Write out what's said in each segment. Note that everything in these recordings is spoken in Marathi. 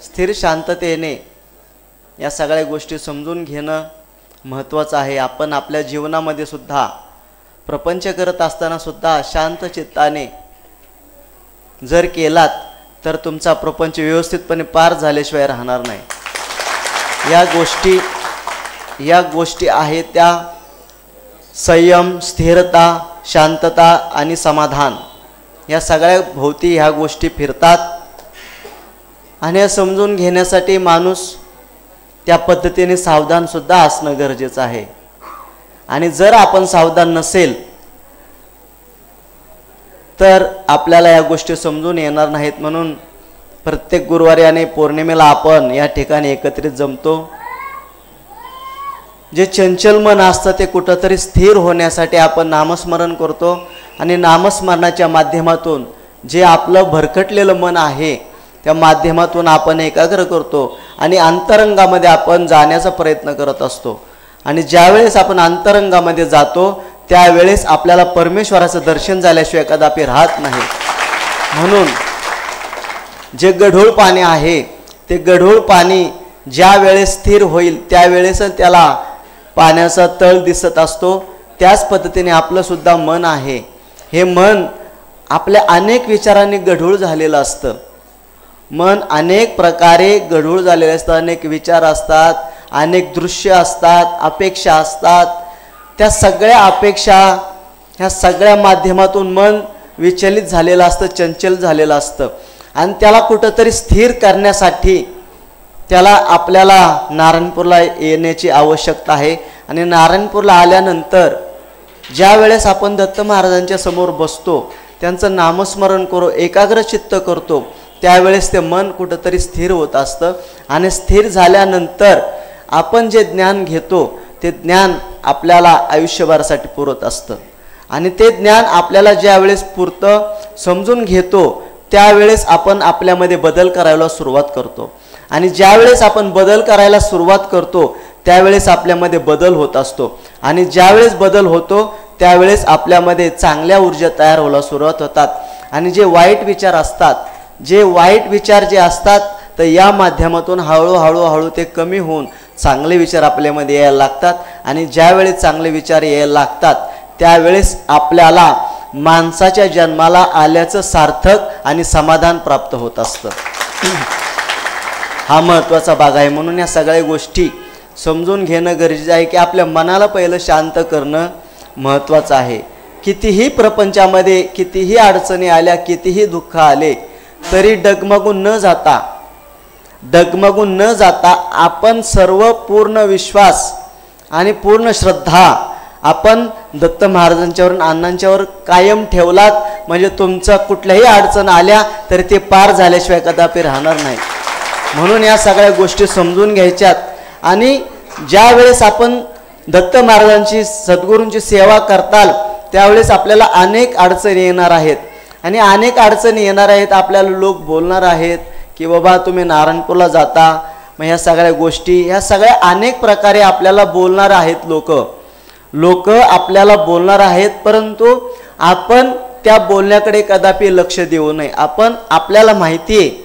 स्थिर शांततेने या सगळ्या गोष्टी समजून घेणं महत्त्वाचं आहे. आपण आपल्या जीवनामध्ये सुद्धा प्रपंच करत असताना सुद्धा शांत चित्ताने जर केलात तर तुमचा प्रपंच व्यवस्थितपणे पार झाल्याशिवाय राहणार नाही. या गोष्टी आहेत त्या संयम, स्थिरता, शांतता आणि समाधान या सगळ्या भोवती ह्या गोष्टी फिरतात. आणि हे समजून घेण्यासाठी माणूस त्या पद्धतीने सावधानसुद्धा असणं गरजेचं आहे. आणि जर आपण सावधान नसेल तर आपल्याला या गोष्टी समजून येणार नाहीत. म्हणून प्रत्येक गुरुवारी आणि पौर्णिमेला आपण या ठिकाणी एकत्रित जमतो. जे चंचल मन असतं ते कुठंतरी स्थिर होण्यासाठी आपण नामस्मरण करतो. आणि नामस्मरणाच्या माध्यमातून जे आपलं भरकटलेलं मन आहे त्या माध्यमातून आपण एकाग्र करतो आणि अंतरंगामध्ये आपण जाण्याचा प्रयत्न करत असतो. आणि ज्यावेळेस आपण अंतरंगामध्ये जातो त्यावेळेस आपल्याला परमेश्वराचं दर्शन झाल्याशिवाय कदापि राहत नाही. म्हणून जे गढूळ पाणी आहे ते गढूळ पाणी ज्या वेळेस स्थिर होईल त्यावेळेस त्याला पाण्याचा तळ दिसत असतो. त्याच पद्धतीने आपलं सुद्धा मन आहे. हे मन आपल्या अनेक विचारांनी गढूळ झालेलं असतं. मन अनेक प्रकारे गढूळ झालेलं असतं. अनेक विचार असतात, अनेक दृश्य असतात, अपेक्षा असतात. त्या सगळ्या अपेक्षा ह्या सगळ्या माध्यमातून मन विचलित झालेलं असतं, चंचल झालेलं असतं. आणि त्याला कुठंतरी स्थिर करण्यासाठी त्याला आपल्याला नारायणपूरला येण्याची आवश्यकता आहे. आणि नारायणपूरला आल्यानंतर ज्या वेळेस आपण दत्त महाराजांच्या समोर बसतो, त्यांचं नामस्मरण करू, एकाग्र चित्त करतो, त्यावेळेस ते मन कुठंतरी स्थिर होत असतं. आणि स्थिर झाल्यानंतर आपण जे ज्ञान घेतो ते ज्ञान आपल्याला आयुष्यभरासाठी पुरत असतं. आणि ते ज्ञान आपल्याला ज्या वेळेस पुरतं, समजून घेतो, त्यावेळेस आपण आपल्यामध्ये बदल करायला सुरुवात करतो. आणि ज्यावेळेस आपण बदल करायला सुरुवात करतो त्यावेळेस आपल्यामध्ये बदल होत असतो. आणि ज्यावेळेस बदल होतो त्यावेळेस आपल्यामध्ये चांगल्या ऊर्जा तयार व्हायला सुरुवात होतात. आणि जे वाईट विचार असतात, जे वाईट विचार जे असतात तर या माध्यमातून हळूहळू ते कमी होऊन चांगले विचार आपल्यामध्ये यायला लागतात. आणि ज्यावेळेस चांगले विचार यायला लागतात त्यावेळेस आपल्याला माणसाच्या जन्माला आल्याचं सार्थक आणि समाधान प्राप्त होत असतं. हा महत्त्वाचा भाग आहे. म्हणून या सगळ्या गोष्टी समजून घेणं गरजेचं आहे की आपल्या मनाला पहिलं शांत करणं महत्त्वाचं आहे. कितीही प्रपंचामध्ये कितीही अडचणी आल्या, कितीही दुःख आले तरी डगमगून न जाता आपण सर्व पूर्ण विश्वास आणि पूर्ण श्रद्धा आपण दत्त महाराजांच्यावर, अण्णांच्यावर कायम ठेवलात म्हणजे तुमचं कुठल्याही अडचण आल्या तरी ते पार झाल्याशिवाय कदापि राहणार नाही. म्हणून या सगळ्या गोष्टी समजून घ्यायच्यात. आणि ज्या वेळेस आपण दत्त महाराजांची, सद्गुरूंची सेवा करताल त्यावेळेस आपल्याला अनेक अडचणी येणार आहेत. आणि अनेक अडचणी येणार आहेत. आपल्याला लोक बोलणार आहेत की बाबा तुम्ही नारायणपूरला जाता, मग ह्या सगळ्या गोष्टी, ह्या सगळ्या अनेक प्रकारे आपल्याला बोलणार आहेत. लोक आपल्याला बोलणार आहेत. परंतु आपण त्या बोलण्याकडे कदापि लक्ष देऊ नये. आपल्याला माहिती आहे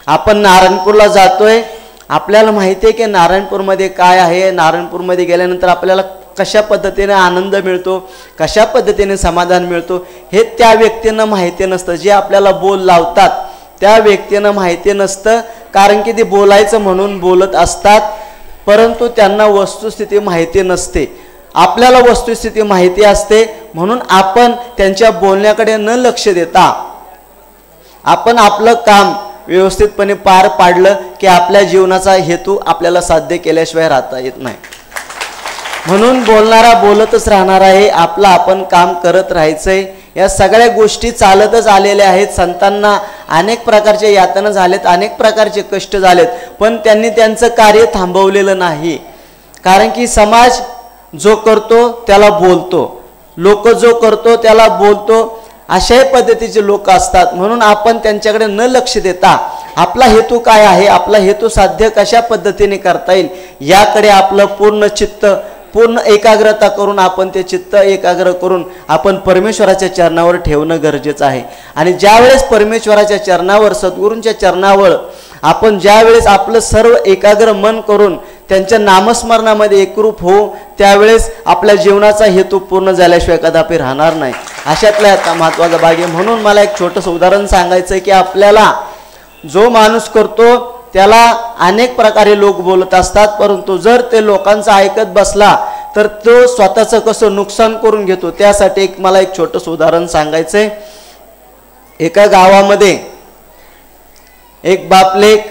आपण नारायणपूरला जातोय, आपल्याला माहिती आहे की नारायणपूरमध्ये काय आहे, नारायणपूरमध्ये गेल्यानंतर आपल्याला कशा पद्धतीने आनंद मिळतो, कशा पद्धतीने समाधान मिळतो हे त्या व्यक्तींना माहिती नसतं. जे आपल्याला बोल लावतात त्या व्यक्तींना माहिती नसतं. कारण की ते बोलायचं म्हणून बोलत असतात परंतु त्यांना वस्तुस्थिती माहिती नसते. आपल्याला वस्तुस्थिती माहिती असते. म्हणून आपण त्यांच्या बोलण्याकडे न लक्ष देता आपण आपलं काम व्यवस्थितपणे पार पाडलं की आपल्या जीवनाचा हेतू आपल्याला साध्य केल्याशिवाय राहता येत नाही. म्हणून बोलणारा बोलतच राहणार आहे, आपलं आपण काम करत राहायचंय. या सगळ्या गोष्टी चालतच आलेल्या आहेत. संतांना अनेक प्रकारचे यातना झालेत, अनेक प्रकारचे कष्ट झालेत, पण त्यांनी त्यांचं कार्य थांबवलेलं नाही. कारण की समाज जो करतो त्याला बोलतो, लोक जो करतो त्याला बोलतो, अशाही पद्धतीचे लोक असतात. म्हणून आपण त्यांच्याकडे न लक्ष देता आपला हेतू काय आहे, आपला हेतू साध्य कशा पद्धतीने करता येईल याकडे आपलं पूर्ण चित्त, पूर्ण एकाग्रता करून आपण ते चित्त एकाग्र करून आपण परमेश्वराच्या चरणावर ठेवणं गरजेचं आहे. आणि ज्यावेळेस परमेश्वराच्या चरणावर, सद्गुरूंच्या चरणावर आपण ज्या वेळेस आपलं सर्व एकाग्र मन करून त्यांच्या नामस्मरणामध्ये एकरूप होऊ, त्यावेळेस आपल्या जीवनाचा हेतू पूर्ण झाल्याशिवाय कदापि राहणार नाही. अशातला आता महत्त्वाचा भाग आहे. म्हणून मला एक छोटंसं उदाहरण सांगायचं आहे की आपल्याला जो माणूस करतो त्याला अनेक प्रकारे लोक बोलत असतात, परंतु जर ते लोकांचं ऐकत बसला तर तो स्वतःचं कसं नुकसान करून घेतो. त्यासाठी मला एक छोटंसं उदाहरण सांगायचं आहे. एका गावामध्ये एक बापलेक,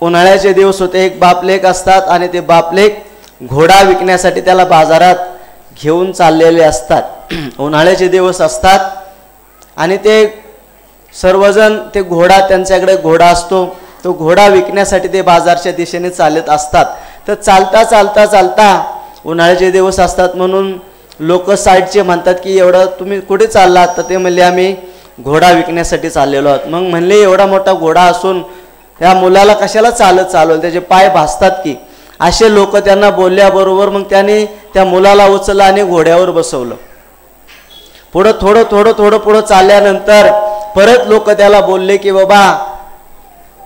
उन्हाळ्याचे दिवस होते, एक बापलेक असतात आणि ते बापलेक घोडा विकण्यासाठी त्याला बाजारात घेऊन चाललेले असतात. उन्हाळ्याचे दिवस असतात आणि ते सर्वजण ते घोडा, त्यांच्याकडे घोडा असतो, तो घोडा विकण्यासाठी ते बाजारच्या दिशेने चालत असतात. तर चालता चालता चालता, उन्हाळ्याचे दिवस असतात म्हणून लोक साईडचे म्हणतात की एवढं तुम्ही कुठे चाललात? तर ते म्हणले आम्ही घोडा विकण्यासाठी चाललेलो आहोत. मग म्हणले एवढा मोठा घोडा असून त्या मुलाला कशाला चालवलं, त्याचे पाय भासतात की. असे लोक त्यांना बोलल्याबरोबर मग त्याने त्या मुलाला उचललं आणि घोड्यावर बसवलं. पुढं थोडं पुढं चालल्यानंतर परत लोक त्याला बोलले की बाबा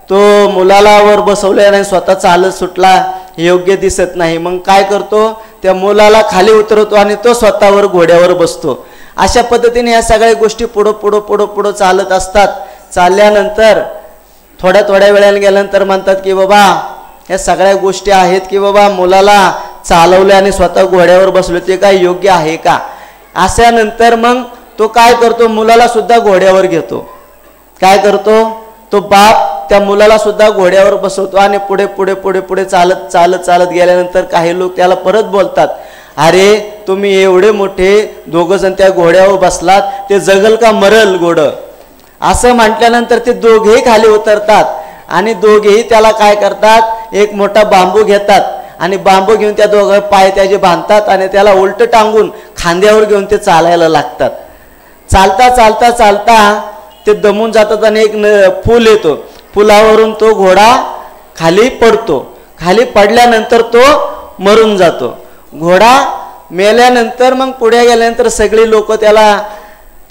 तो मुलाला वर बसवले आणि स्वतः चालत सुटला, हे योग्य दिसत नाही. मग काय करतो, त्या मुलाला खाली उतरवतो आणि तो स्वतःवर घोड्यावर बसतो. अशा पद्धतीने ह्या सगळ्या गोष्टी पुढं चालत असतात. चालल्यानंतर थोड्या वेळाने गेल्यानंतर म्हणतात की बाबा ह्या सगळ्या गोष्टी आहेत की बाबा मुलाला चालवले आणि स्वतः घोड्यावर बसलो, ते काय योग्य आहे का? अशानंतर मग तो काय करतो, मुलाला सुद्धा घोड्यावर घेतो. काय करतो, तो बाप त्या मुलाला सुद्धा घोड्यावर बसवतो आणि पुढे चालत गेल्यानंतर काही लोक त्याला परत बोलतात, अरे तुम्ही एवढे मोठे दोघं जण त्या घोड्यावर बसलात, ते जगल का मरल घोडं? असं म्हटल्यानंतर ते दोघेही खाली उतरतात आणि दोघेही त्याला काय करतात, एक मोठा बांबू घेतात आणि बांबू घेऊन त्या दोघं पाय त्याचे बांधतात आणि त्याला उलट टांगून खांद्यावर घेऊन ते चालायला लागतात. चालता ते दमून जातात आणि एक पूल येतो. पुलावरून तो घोडा खाली पडतो. खाली पडल्यानंतर तो मरून जातो. घोडा मेल्यानंतर मग पुढे गेल्यानंतर सगळी लोक त्याला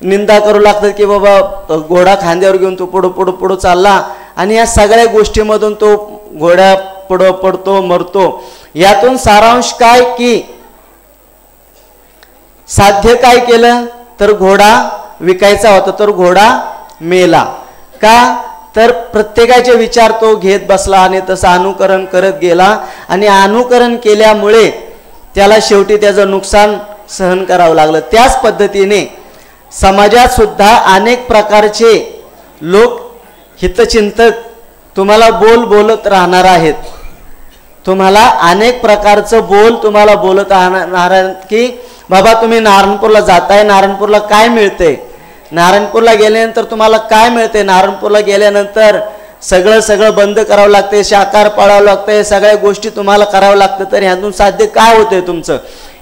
निंदा करू लागतात की बाबा घोडा खांद्यावर घेऊन तो पुढं चालला. आणि या सगळ्या गोष्टीमधून तो घोड्या पुढं पडतो, मरतो. यातून सारांश काय की साध्य काय केलं, तर घोडा विकायचा होता तर घोडा मेला. का तर प्रत्येकाचे विचार तो घेत बसला आणि तसं अनुकरण करत गेला आणि अनुकरण केल्यामुळे त्याला शेवटी त्याचं नुकसान सहन करावं लागलं. त्याच पद्धतीने समाजात सुद्धा अनेक प्रकारचे लोक हितचिंतक तुम्हाला बोलत राहणार आहेत. तुम्हाला अनेक प्रकारचं तुम्हाला बोलत राहणार की बाबा तुम्ही नारायणपूरला जाताय, नारायणपूरला काय मिळते, नारायणपूरला गेल्यानंतर तुम्हाला काय मिळते, नारायणपूरला गेल्यानंतर सगळं बंद करावं लागते, शाकाहार पाळावं लागतं, सगळ्या गोष्टी तुम्हाला करावं लागतं, तर ह्यातून साध्य काय होतंय तुमचं,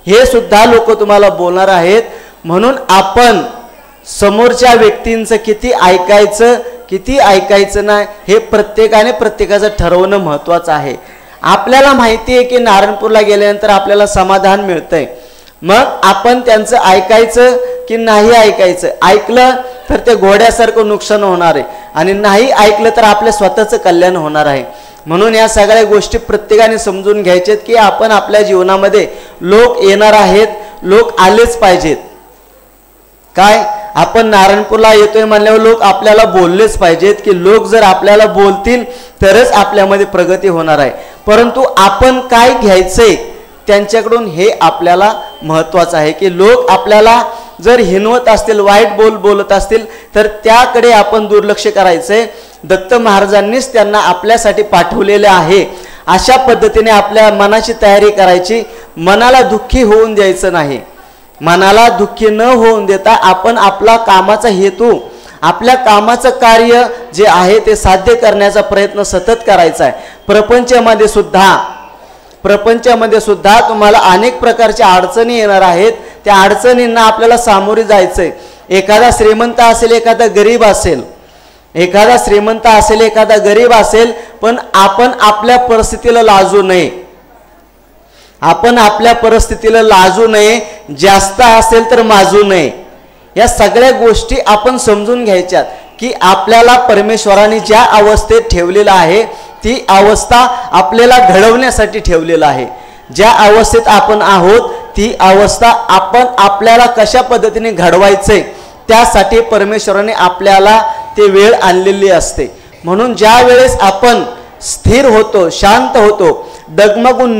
हे सुद्धा लोक तुम्हाला बोलणार आहेत. म्हणून आपण समोरच्या व्यक्तींचं किती ऐकायचं नाही हे प्रत्येकाचं ठरवणं महत्त्वाचं आहे. आपल्याला माहिती आहे की नारायणपूरला गेल्यानंतर आपल्याला समाधान मिळतंय, मग आपण त्यांचं ऐकायचं की नाही ऐकायचं. ऐकलं तर ते घोड्यासारखं नुकसान होणार आहे आणि नाही ऐकलं तर आपल्या स्वतःचं कल्याण होणार आहे. म्हणून या सगळ्या गोष्टी प्रत्येकाने समजून घ्यायच्यात की आपण आपल्या जीवनामध्ये लोक येणार आहेत, लोक आलेच पाहिजेत. काय आपण नारायणपूरला येतोय म्हणल्यावर लोक आपल्याला बोललेच पाहिजेत की लोक जर आपल्याला बोलतील तरच आपल्यामध्ये प्रगती होणार आहे. परंतु आपण काय घ्यायचंय त्यांच्याकडून हे आपल्याला महत्त्वाचं आहे की लोक आपल्याला जर हिनवत असतील, वाईट बोलत असतील तर त्याकडे आपण दुर्लक्ष करायचंय. दत्त महाराजांनीच त्यांना आपल्यासाठी पाठवलेले आहे. अशा पद्धतीने आपल्या मनाची तयारी करायची, मनाला दुःखी होऊन द्यायचं नाही. मनाला दुःखी न होऊन देता आपण आपला कामाचा हेतू, आपल्या कामाचं कार्य जे आहे ते साध्य करण्याचा प्रयत्न सतत करायचा आहे. प्रपंचामध्ये सुद्धा तुम्हाला अनेक प्रकारच्या अडचणी येणार आहेत. त्या अडचणींना आपल्याला सामोरे जायचंय. एखादा श्रीमंत असेल, एखादा गरीब असेल, एखादा गरीब असेल, पण आपण आपल्या परिस्थितीला लाजू नये. जास्त असेल तर माजू नये. या सगळ्या गोष्टी आपण समजून घ्यायच्यात की आपल्याला परमेश्वराने ज्या अवस्थेत ठेवलेलं आहे ती अवस्था आपल्याला घडवण्यासाठी ठेवलेलं आहे. ज्या अवस्थेत आपण आहोत ती अवस्था आपण आपल्याला कशा पद्धतीने घडवायचंय त्यासाठी परमेश्वराने आपल्याला ते वेळ आणलेली असते. म्हणून ज्या वेळेस आपण स्थिर होतो, शांत होतो, डगमगून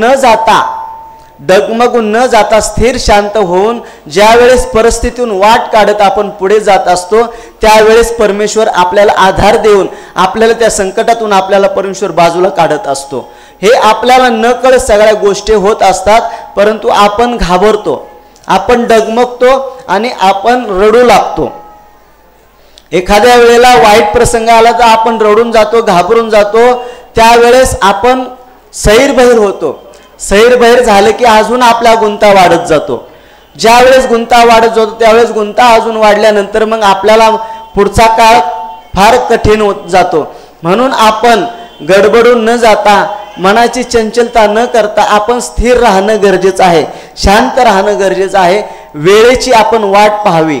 न जाता स्थिर शांत होऊन ज्या वेळेस परिस्थितीतून वाट काढत आपण पुढे जात असतो त्यावेळेस परमेश्वर आपल्याला आधार देऊन आपल्याला त्या संकटातून आपल्याला परमेश्वर बाजूला काढत असतो. हे आपल्याला नकळत सगळ्या गोष्टी होत असतात, परंतु आपण घाबरतो, आपण डगमगतो आणि आपण रडू लागतो. एखाद्या वेळेला वाईट प्रसंग आला तर आपण रडून जातो, घाबरून जातो. त्यावेळेस आपण सैरभैर होतो. सैरभैर झालं की अजून आपला गुंता वाढत जातो. ज्यावेळेस गुंता वाढत जातो त्यावेळेस गुंता अजून वाढल्यानंतर मग आपल्याला पुढचा काळ फार कठीण होत जातो. म्हणून आपण गडबडून न जाता, मनाची चंचलता न करता आपण स्थिर राहणं गरजेचं आहे, शांत राहणं गरजेचं आहे. वेळेची आपण वाट पाहावी,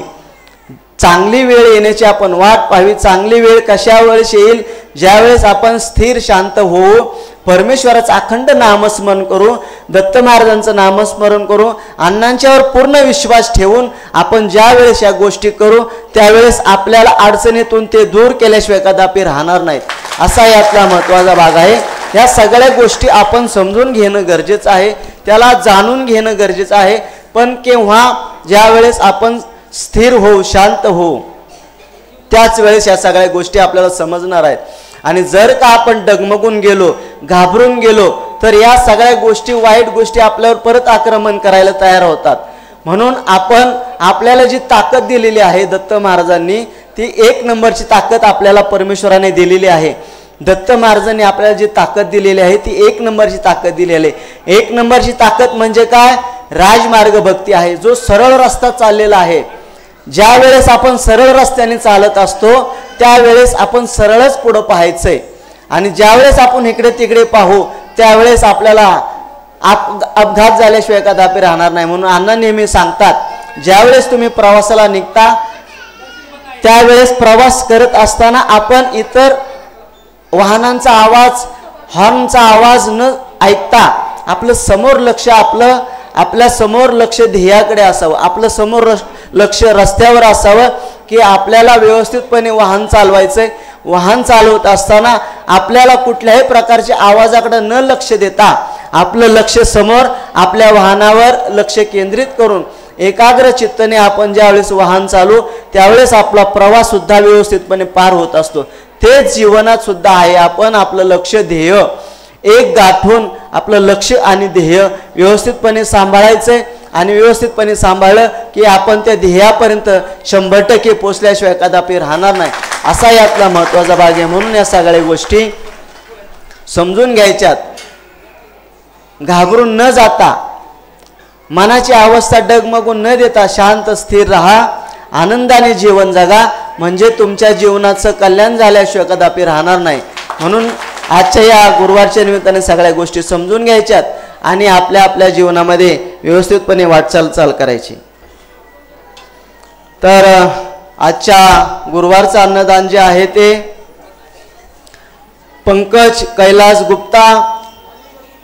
चांगली वेळ येण्याची आपण वाट पाहावी. चांगली वेळ कशा वेळेस येईल? ज्यावेळेस आपण स्थिर शांत होऊ, परमेश्वराचं अखंड नामस्मरण करू, दत्त महाराजांचं नामस्मरण करू, अण्णांच्यावर पूर्ण विश्वास ठेवून आपण ज्या वेळेस या गोष्टी करू त्यावेळेस आपल्याला अडचणीतून ते दूर केल्याशिवाय कदापि राहणार नाहीत. असा यातला महत्त्वाचा भाग आहे. या सगळ्या गोष्टी आपण समजून घेणं गरजेचं आहे, त्याला जाणून घेणं गरजेचं आहे. पण केव्हा? ज्या वेळेस आपण स्थिर होऊ, शांत होऊ, त्याच वेळेस या सगळ्या गोष्टी आपल्याला समजणार आहेत. आणि जर का आपण डगमगून गेलो, घाबरून गेलो तर या सगळ्या गोष्टी, वाईट गोष्टी आपल्यावर परत आक्रमण करायला तयार होतात. म्हणून आपण आपल्याला जी ताकद दिलेली आहे दत्त महाराजांनी, ती एक नंबरची ताकद आपल्याला परमेश्वराने दिलेली आहे. दत्त महाराजांनी आपल्याला जी ताकद दिलेली आहे ती एक नंबरची ताकद दिलेली आहे. एक नंबरची ताकद म्हणजे काय? राजमार्ग भक्ती आहे, जो सरळ रस्ता चाललेला आहे. ज्या वेळेस आपण सरळ रस्त्याने चालत असतो त्यावेळेस आपण सरळच पुढं पाहायचंय. आणि ज्यावेळेस आपण इकडे तिकडे पाहू त्यावेळेस आपल्याला अपघात झाल्याशिवाय कदापि राहणार नाही. म्हणून अण्णा नेहमी सांगतात, ज्यावेळेस तुम्ही प्रवासाला निघता त्यावेळेस प्रवास करत असताना आपण इतर वाहनांचा आवाज, हॉर्नचा आवाज न ऐकता आपलं समोर लक्ष, आपल्या समोर लक्ष ध्येयाकडे असावं, आपलं समोर लक्ष रस्त्यावर असावं की आपल्याला व्यवस्थितपणे वाहन चालवायचंय. वाहन चालवत असताना आपल्याला कुठल्याही प्रकारच्या आवाजाकडे न लक्ष देता आपलं लक्ष समोर, आपल्या वाहनावर लक्ष केंद्रित करून एकाग्र चित्ताने आपण ज्यावेळेस वाहन चालू त्यावेळेस आपला प्रवास सुद्धा व्यवस्थितपणे पार होत असतो. तेच जीवनात सुद्धा आहे. आपण आपलं लक्ष, ध्येय एक गाठून आपलं लक्ष आणि ध्येय व्यवस्थितपणे सांभाळायचंय. आणि व्यवस्थितपणे सांभाळलं की आपण त्या ध्येयापर्यंत 100% पोचल्याशिवाय कदापि राहणार नाही. असा यातला महत्त्वाचा भाग आहे. म्हणून या सगळ्या गोष्टी समजून घ्यायच्यात. घाबरून न जाता, मनाची अवस्था डगमगून न देता शांत स्थिर राहा, आनंदाने जीवन जगा, म्हणजे तुमच्या जीवनाचं कल्याण झाल्याशिवाय कदापि राहणार नाही. म्हणून आजच्या या गुरुवारच्या निमित्ताने सगळ्या गोष्टी समजून घ्यायच्यात आणि आपल्या आपल्या जीवनामध्ये व्यवस्थितपणे वाटचाल करायची. तर आजच्या गुरुवारचं अन्नदान जे आहे ते पंकज कैलास गुप्ता,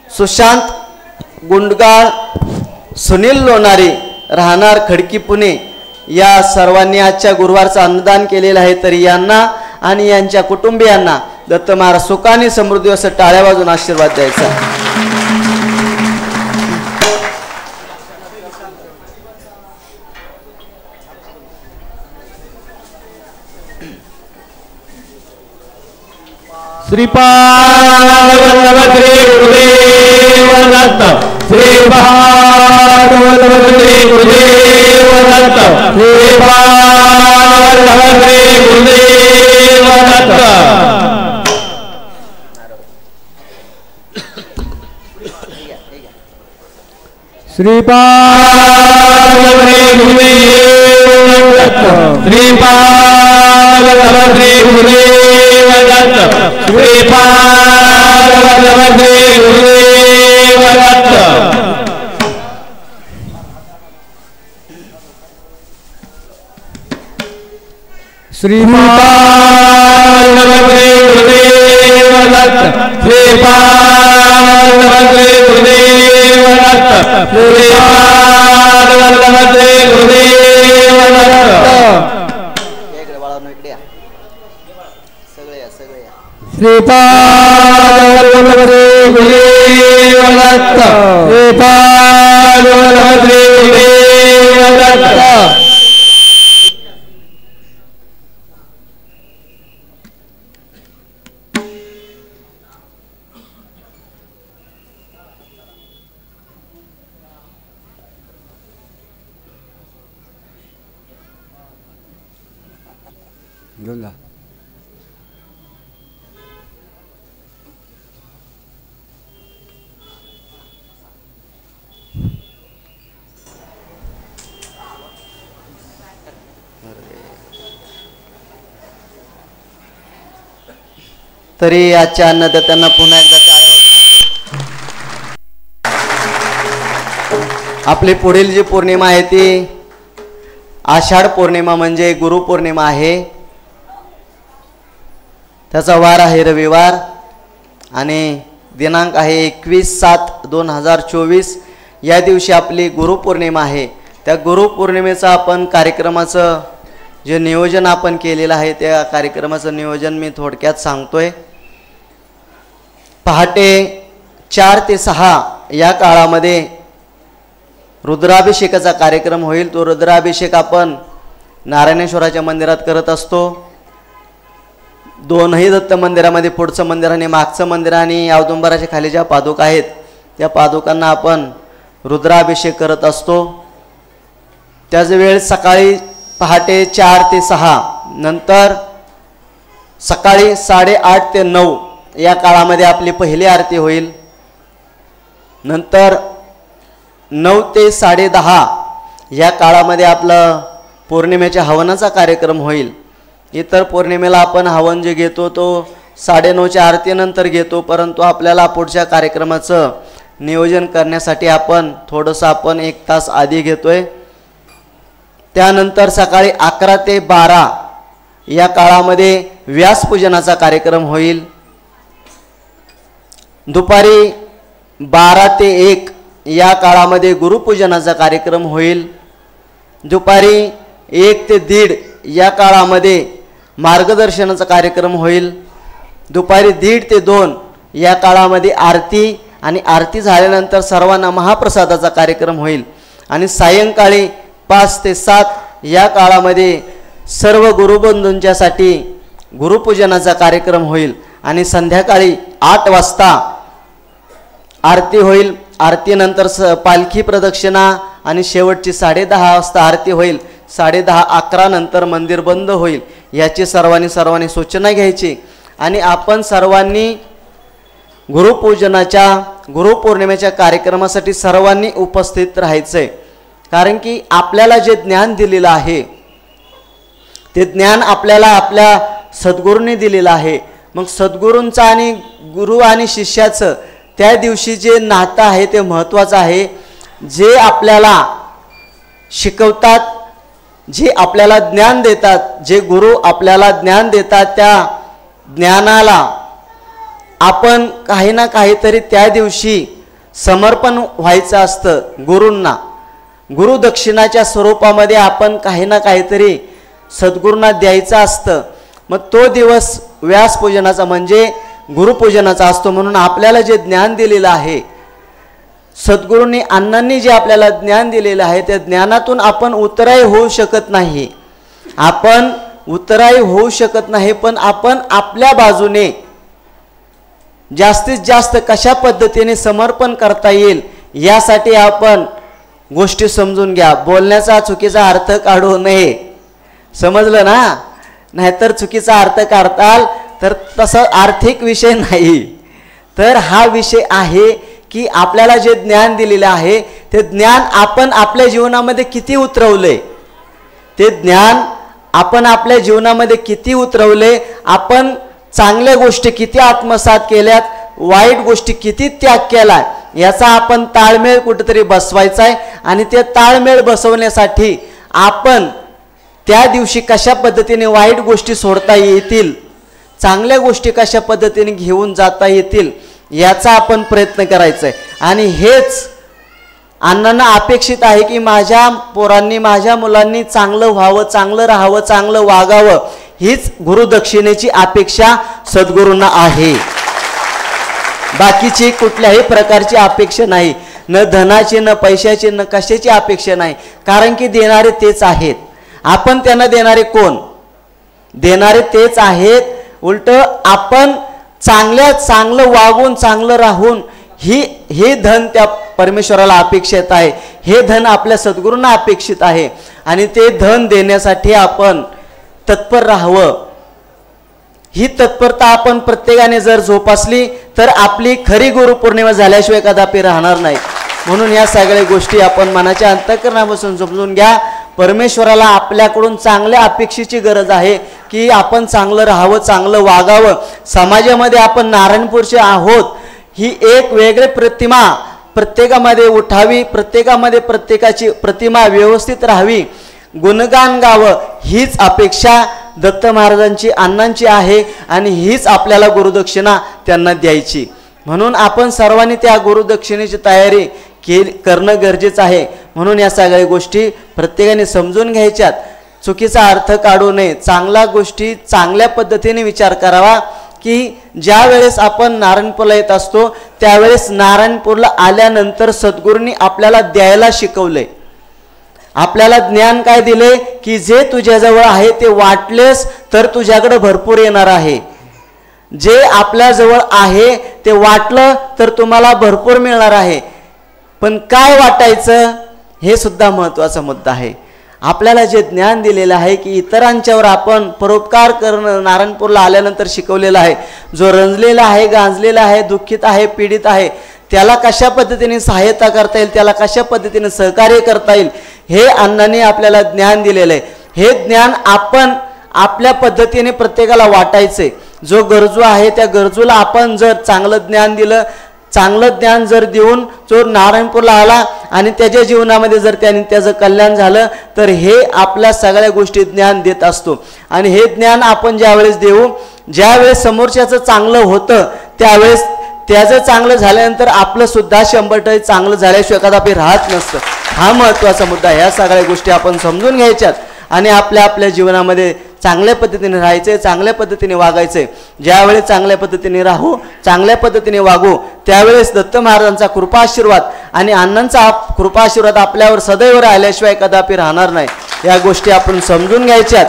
सुशांत गुंडगाळ, सुनील लोणारे, राहणार खडकी पुणे, या सर्वांनी आजच्या गुरुवारचं अन्नदान केलेलं आहे. तर यांना आणि यांच्या कुटुंबियांना दत्त महाराज सुखाने समृद्धी असं टाळ्या वाजून आशीर्वाद द्यायचा. श्रीपाद गुरुदेव दत्त, श्रीपाद गुरुदेव दत्त, श्रीपाद गुरुदेव दत्त. श्रीपाद गुरुदेव दत्त, श्रीपाद गुरुदेव दत्त, श्रीपाद गुरुदेव दत्त. श्रीपाद श्री गुरुदेव दत्त श्रीपाद श्री गुरुदेव दत्त श्रीपाद श्री गुरुदेव दत्त इकडे बाळांनो इकडे या सगळे या श्रीपाद श्री गुरुदेव दत्त श्रीपाद श्री गुरुदेव दत्त घेऊन जा. तरी आजच्या अन्नदात्यांना पुन्हा एकदा टाळ्या. आपली पुढील जी पौर्णिमा आहे ती आषाढ पौर्णिमा म्हणजे गुरुपौर्णिमा आहे. त्याचा वार आहे रविवार आणि दिनांक आहे 21/7/2024. या दिवशी आपली गुरुपौर्णिमा आहे. त्या गुरुपौर्णिमेचं आपण कार्यक्रमाचं जे नियोजन आपण केलेलं आहे त्या कार्यक्रमाचं नियोजन मी थोडक्यात सांगतोय. पहाटे 4 ते 6 या काळामध्ये रुद्राभिषेकाचा कार्यक्रम होईल. तो रुद्राभिषेक आपण नारायणेश्वराच्या मंदिरात करत असतो. दोनही दत्त मंदिरामध्ये पुढचं मंदिर आणि मागचं मंदिर आणि औदुंबराच्या खाली ज्या पादुका आहेत त्या पादुकांना आपण रुद्राभिषेक करत असतो. त्याच वेळ सकाळी पहाटे 4 ते 6 नंतर सकाळी 8:30 ते 9 या काळामध्ये आपली पहिली आरती होईल. नंतर 9 ते 10:30 या काळामध्ये आपलं पौर्णिमेच्या हवनाचा कार्यक्रम होईल. इतर पौर्णिमेला आपण हवन जे घेतो तो 9:30च्या आरतीनंतर घेतो, परंतु आपल्याला पुढच्या कार्यक्रमाचं नियोजन करण्यासाठी आपण थोडंसं 1 तास आधी घेतोय. त्यानंतर सकाळी 11 ते 12 या काळामध्ये व्यासपूजनाचा कार्यक्रम होईल. दुपारी 12 ते 1 या काळामध्ये गुरुपूजनाचा कार्यक्रम होईल. दुपारी 1 ते 1:30 या काळामध्ये मार्गदर्शनाचा कार्यक्रम होईल. दुपारी 1:30 ते 2 या काळामध्ये आरती आणि आरती झाल्यानंतर सर्वांना महाप्रसादाचा कार्यक्रम होईल. आणि सायंकाळी 5 ते 7 या काळामध्ये सर्व गुरुबंधूंच्यासाठी गुरुपूजनाचा कार्यक्रम होईल. आणि संध्याकाळी 8 वाजता आरती होईल. आरतीनंतर पालखी प्रदक्षिणा आणि शेवटची 10:30 वाजता आरती होईल. 10:30-11 नंतर मंदिर बंद होईल. याची सर्वांनी सूचना घ्यायची आणि आपण सर्वांनी गुरुपौर्णिमेच्या कार्यक्रमासाठी सर्वांनी उपस्थित राहायचंय. कारण की आपल्याला जे ज्ञान दिलेलं आहे ते ज्ञान आपल्याला आपल्या सद्गुरूंनी दिलेलं आहे. मग सद्गुरूंचं आणि गुरु आणि शिष्याचं त्या दिवशी जे नातं आहे ते महत्त्वाचं आहे. जे आपल्याला शिकवतात, जे आपल्याला ज्ञान देतात, जे गुरु आपल्याला ज्ञान देतात त्या ज्ञानाला आपण काही ना काहीतरी त्या दिवशी समर्पण व्हायचं असतं गुरूंना. गुरुदक्षिणाच्या स्वरूपामध्ये आपण काही ना काहीतरी सद्गुरूंना द्यायचं असतं. मग तो दिवस व्यासपूजनाचा म्हणजे गुरुपूजनाचा असतो. म्हणून आपल्याला जे ज्ञान दिलेलं आहे सद्गुरूंनी अण्णांनी जे आपल्याला ज्ञान दिलेलं आहे त्या ज्ञानातून आपण उतराई होऊ शकत नाही. पण आपण आपल्या बाजूने जास्तीत जास्त कशा पद्धतीने समर्पण करता येईल यासाठी आपण गोष्टी समजून घ्या. बोलण्याचा चुकीचा अर्थ काढू नये, समजलं ना? नाहीतर चुकीचा अर्थ काढताल तर तसं आर्थिक विषय नाही. तर हा विषय आहे की आपल्याला जे ज्ञान दिलेलं आहे ते ज्ञान आपण आपल्या जीवनामध्ये किती उतरवले, ते ज्ञान आपण आपल्या जीवनामध्ये किती उतरवले, आपण चांगल्या गोष्टी किती आत्मसात केल्यात, वाईट गोष्टी किती त्याग केला, याचा आपण ताळमेळ कुठेतरी बसवायचा आहे. आणि ते ताळमेळ बसवण्यासाठी आपण त्या दिवशी कशा पद्धतीने वाईट गोष्टी सोडता येतील, चांगल्या गोष्टी कशा पद्धतीने घेऊन जाता येतील याचा आपण प्रयत्न करायचा आहे. आणि हेच अण्णांना अपेक्षित आहे की माझ्या पोरांनी माझ्या मुलांनी चांगलं व्हावं, चांगलं राहावं, चांगलं वागावं, हीच गुरुदक्षिणेची अपेक्षा सद्गुरूंना आहे. बाकीची कुठल्याही प्रकारची अपेक्षा नाही, न धनाची, न पैशाची, न कशाची अपेक्षा नाही. कारण की देणारे तेच आहेत. आपण त्यांना देणारे कोण? देणारे तेच आहेत. उलट आपण चांगलं वागून चांगलं राहून हे धन त्या परमेश्वराला अपेक्षित आहे. हे धन आपल्या सद्गुरूंना अपेक्षित आहे. आणि ते धन देण्यासाठी आपण तत्पर राहावं. ही तत्परता आपण प्रत्येकाने जर जोपासली तर आपली खरी गुरुपौर्णिमा झाल्याशिवाय कदापि राहणार नाही. म्हणून या सगळ्या गोष्टी आपण मनाच्या अंतःकरणापासून समजून घ्या. परमेश्वराला आपल्याकडून चांगल्या अपेक्षेची गरज आहे की आपण चांगलं राहावं, चांगलं वागावं. समाजामध्ये आपण नारायणपूरचे आहोत, ही एक वेगळी प्रतिमा प्रत्येकामध्ये उठावी, प्रत्येकामध्ये प्रत्येकाची प्रतिमा व्यवस्थित राहावी, गुणगान गावं, हीच अपेक्षा दत्त महाराजांची, अण्णांची आहे. आणि हीच आपल्याला गुरुदक्षिणा त्यांना द्यायची. म्हणून आपण सर्वांनी त्या गुरुदक्षिणेची तयारी करणं गरजेचं आहे. म्हणून या सगळ्या गोष्टी प्रत्येकाने समजून घ्यायच्यात. चुकीचा अर्थ काढू नये. चांगल्या गोष्टी चांगल्या पद्धतीने विचार करावा की ज्या वेळेस आपण नारायणपूरला येत असतो त्यावेळेस नारायणपूरला आल्यानंतर सद्गुरूंनी आपल्याला द्यायला शिकवले. आपल्याला ज्ञान काय दिले की जे तुझ्याजवळ आहे ते वाटलेस तर तुझ्याकडे भरपूर येणार आहे. जे आपल्याजवळ आहे ते वाटलं तर तुम्हाला भरपूर मिळणार आहे. पण काय वाटायचं हे सुद्धा महत्त्वाचा मुद्दा आहे. आपल्याला जे ज्ञान दिलेलं आहे की इतरांच्यावर आपण परोपकार करणं नारायणपूरला आल्यानंतर शिकवलेलं आहे. जो रंजलेला आहे, गांजलेला आहे, दुःखित आहे, पीडित आहे, त्याला कशा पद्धतीने सहायता करता येईल, त्याला कशा पद्धतीने सहकार्य करता येईल, हे अण्णांनी आपल्याला ज्ञान दिलेलं आहे. हे ज्ञान आपण आपल्या पद्धतीने प्रत्येकाला वाटायचे. जो गरजू आहे त्या गरजूला आपण जर चांगलं ज्ञान दिलं, चांगलं ज्ञान जर देऊन जो नारायणपूरला आला आणि त्याच्या जीवनामध्ये जर त्याचं कल्याण झालं तर हे आपल्या सगळ्या गोष्टी ज्ञान देत असतो. आणि हे ज्ञान आपण ज्यावेळेस देऊ, ज्यावेळेस समोरच्याचं चांगलं होतं त्यावेळेस त्याचं चांगलं झाल्यानंतर आपलं सुद्धा 100% चांगलं झाल्याशिवाय कदापि राहत नसतं. हा महत्त्वाचा मुद्दा. ह्या सगळ्या गोष्टी आपण समजून घ्यायच्यात आणि आपल्या जीवनामध्ये चांगल्या पद्धतीने राहायचे, चांगल्या पद्धतीने वागायचे. ज्यावेळेस चांगल्या पद्धतीने राहू, चांगल्या पद्धतीने वागू, त्यावेळेस दत्त महाराजांचा कृपाआशीर्वाद आणि अण्णांचा कृपाआशीर्वाद आपल्यावर सदैव राहिल्याशिवाय कदापि राहणार नाही. या गोष्टी आपण समजून घ्यायच्यात.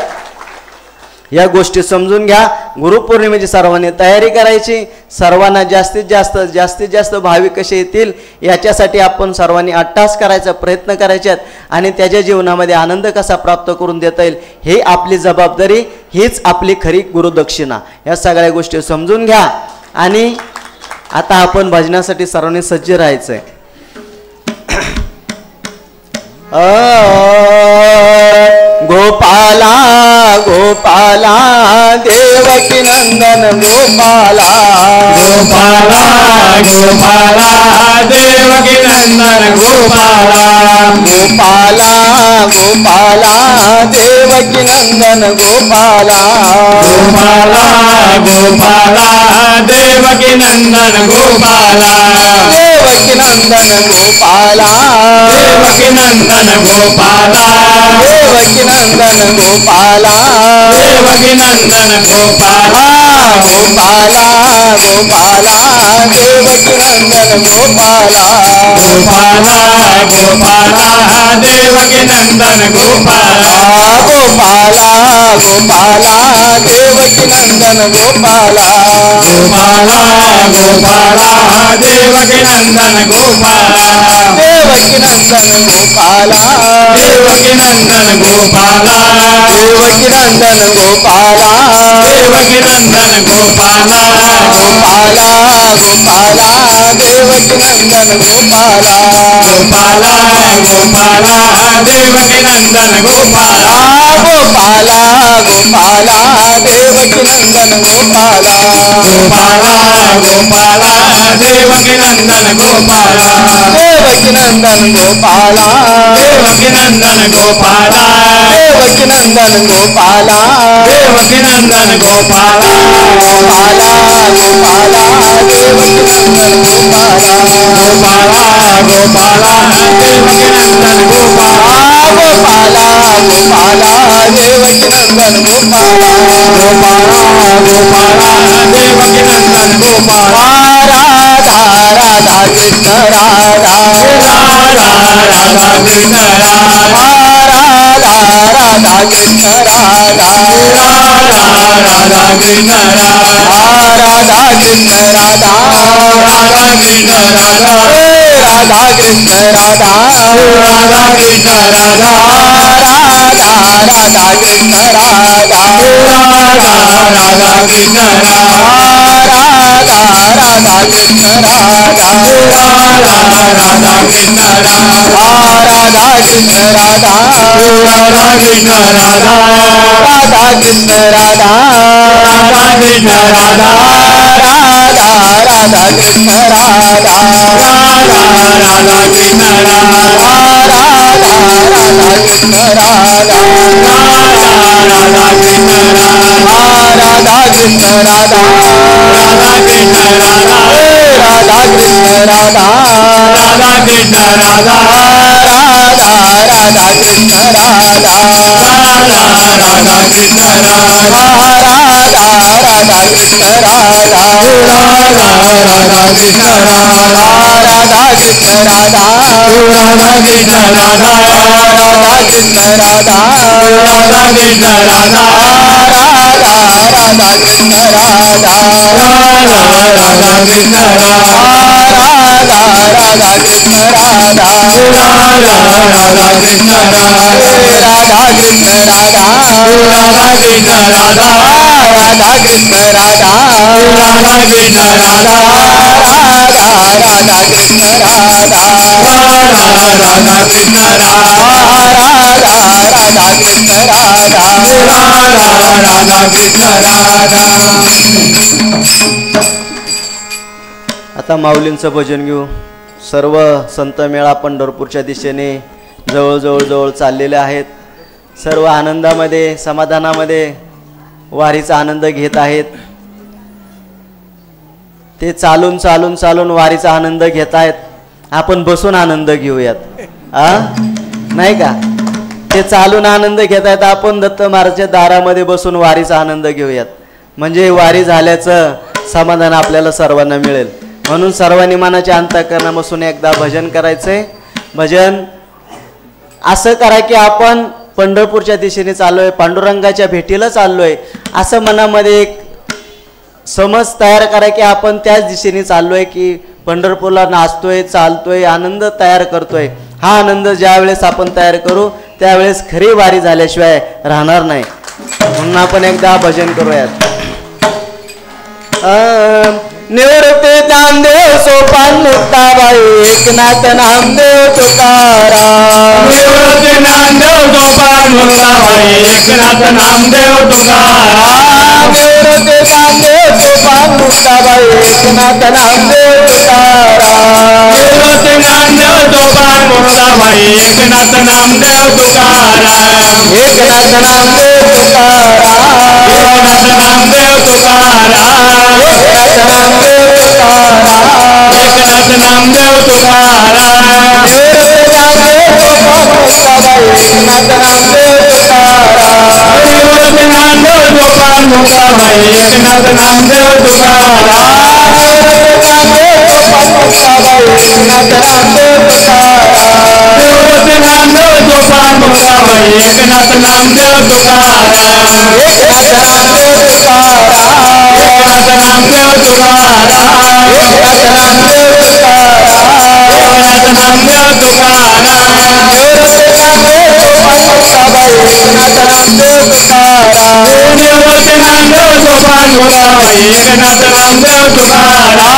या गोष्टी समजून घ्या. गुरुपौर्णिमेची सर्वांनी तयारी करायची. सर्वांना जास्तीत जास्त भाविक कसे येतील याच्यासाठी आपण सर्वांनी अट्टास करायचा प्रयत्न करायच्यात. आणि त्याच्या जीवनामध्ये आनंद कसा प्राप्त करून देता येईल हे आपली जबाबदारी, हीच आपली खरी गुरुदक्षिणा. या सगळ्या गोष्टी समजून घ्या. आणि आता आपण भजनासाठी सर्वांनी सज्ज राहायचं आहे. गोपाला गोपाला देवकी नंदन गोपाला, गोपाला गोपाला देवकी नंदन गोपाला, गोपाला गोपाला देवकी नंदन गोपाला, गोपाला गोपाला देवकी नंदन गोपाला, देवकी नंदन गोपाला, देवकी नंदन गोपाला, देवकी नंदन गोपाला, देवकी नंदन गोपाला, गोपाला गोपाला देवकी नंदन गोपाला, गोपाला गोपाला देवकी नंदन गोपाला, गोपाला गोपाला देवकी नंदन गोपाला, गोपाला गोपाला देवकी नंदन गोपाला, देवकी नंदन गोपाला, देवकी नंदन गोपाला, देवकी नंदन गोपाला, देवकी नंदन गोपाला, गोपाला गोपाला देवकी नंदन गोपाला, गोपाला गोपाला देवकी नंदन गोपाला, गोपाला गोपाला देवकी नंदन गोपाला, गोपाला गोपाला देवकी नंदन गोपाला देवकी नंदन गोपाला देवकी नंदन गोपाला देवकी नंदन गोपाला देवकी नंदन गोपाला गोपाला गोपाला देवकी नंदन गोपाला गोपाला गोपाला देवकी नंदन गोपाला गोपाला गोपाला देवकी नंदन गोपाला गोपाला गोपाला देवकी नंदन गोपाला राधा राधा कृष्ण राधा राधा राधा कृष्ण राधा राधा राधा कृष्ण राधा राधा राधा कृष्ण राधा राधा कृष्ण राधा राधा कृष्ण राधा राधा कृष्ण राधा राधा कृष्ण राधा राधा राधा कृष्ण राधा राधा राधा कृष्ण राधा राधा राधा कृष्ण राधा राधा राधा कृष्ण राधा राधा कृष्ण राधा राधा कृष्ण राधा राधा कृष्ण राधा राधा कृष्ण राधा राधा राधा कृष्ण राधा राधा राधा कृष्ण राधा राधा राधा कृष्ण राधा राधा कृष्ण राधा राधा कृष्ण राधा राधा कृष्ण राधा राधा कृष्ण राधा राधा कृष्ण राधा राधा राधा कृष्ण राधा राधा राधा कृष्ण राधा राधा राधा कृष्ण राधा राधा राधा कृष्ण राधा राधा कृष्ण राधा राधा कृष्ण राधा राधा कृष्ण राधा राधा कृष्ण राधा राधा राधा कृष्ण राधा राधा राधा कृष्ण राधा राधा राधा कृष्ण राधा राधा राधा कृष्ण राधा राधा कृष्ण राधा राधा कृष्ण राधा राधा कृष्ण राधा राधा कृष्ण राधा राधा राधा कृष्ण राधा राधा राधा कृष्ण राधा राधा राधा कृष्ण राधा राधा राधा कृष्ण राधा आता माऊलींचं भजन घेऊ. सर्व संत मेळा पंढरपूरच्या दिशेने जवळ चाललेले आहेत. सर्व आनंदामध्ये समाधानामध्ये वारीचा आनंद घेत आहेत. ते चालून वारीचा आनंद घेत आहेत. आपण बसून आनंद घेऊयात, नाही का? ते चालून आनंद घेत आहेत, आपण दत्त महाराजच्या दारामध्ये बसून वारीचा आनंद घेऊयात. म्हणजे वारी झाल्याचं समाधान आपल्याला सर्वांना मिळेल. म्हणून सर्वांनी मनाच्या अंतःकरणापासून एकदा भजन करायचंय. भजन असं करा की आपण पंढरपूरच्या दिशेने चाललोय, पांडुरंगाच्या भेटीला चाललोय, असं मनामध्ये एक समज तयार करा की आपण त्याच दिशेने चाललोय, की पंढरपूरला नाचतोय, चालतोय, आनंद तयार करतोय. हा आनंद ज्या वेळेस आपण तयार करू त्यावेळेस खरी वारी झाल्याशिवाय राहणार नाही. म्हणून आपण एकदा भजन करूयात. निवृत्ती नामदेव सोपान मुक्ताबाई एकनाथ नामदेव तुकाराम. निवृत्ती नामदेव सोपान मुक्ताबाई एकनाथ नामदेव तुकाराम. निवृत्ती नामदेव सोपान मुक्ताबाई एकनाथ नामदेव तुकाराम. निवृत्ती नामदेव सोपान मुक्ताबाई एकनाथ नामदेव तुकाराम. एकनाथ नामदेव तुकाराम. एकनाथ नामदेव तुकाराम. एकनाथ नामदेव तुकाराम. एकनाथ नामदेव तुकाराम. निवृत्ती नामदेव सोपान मुक्ताबाई एकनाथ नामदेव तुकाराम. निवृत्ती नामदेव सोपान मुक्ताबाई एकनाथ नामदेव तुकाराम. निवृत्ती नामदेव सोपान मुक्ताबाई एकनाथ नामदेव तुकाराम. एकनाथ नामदेव तुकाराम. एकनाथ नामदेव तुकाराम. एकनाथ नामदेव तुकाराम. निवृत्ती नामदेव सोपान मुक्ताबाई एकनाथ नामदेव तुकाराम. निवृत्ती नामदेव सोपान मुक्ताबाई एकनाथ नामदेव तुकाराम.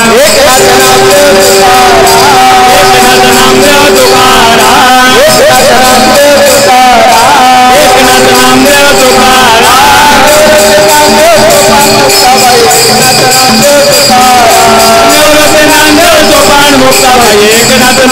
एकनाथ नामदेव तुकाराम. एकनाथ नामदेव तुकाराम. एकनाथ नामदेव तुकाराम एकनाथ नामदेव तुकाराम एकनाथ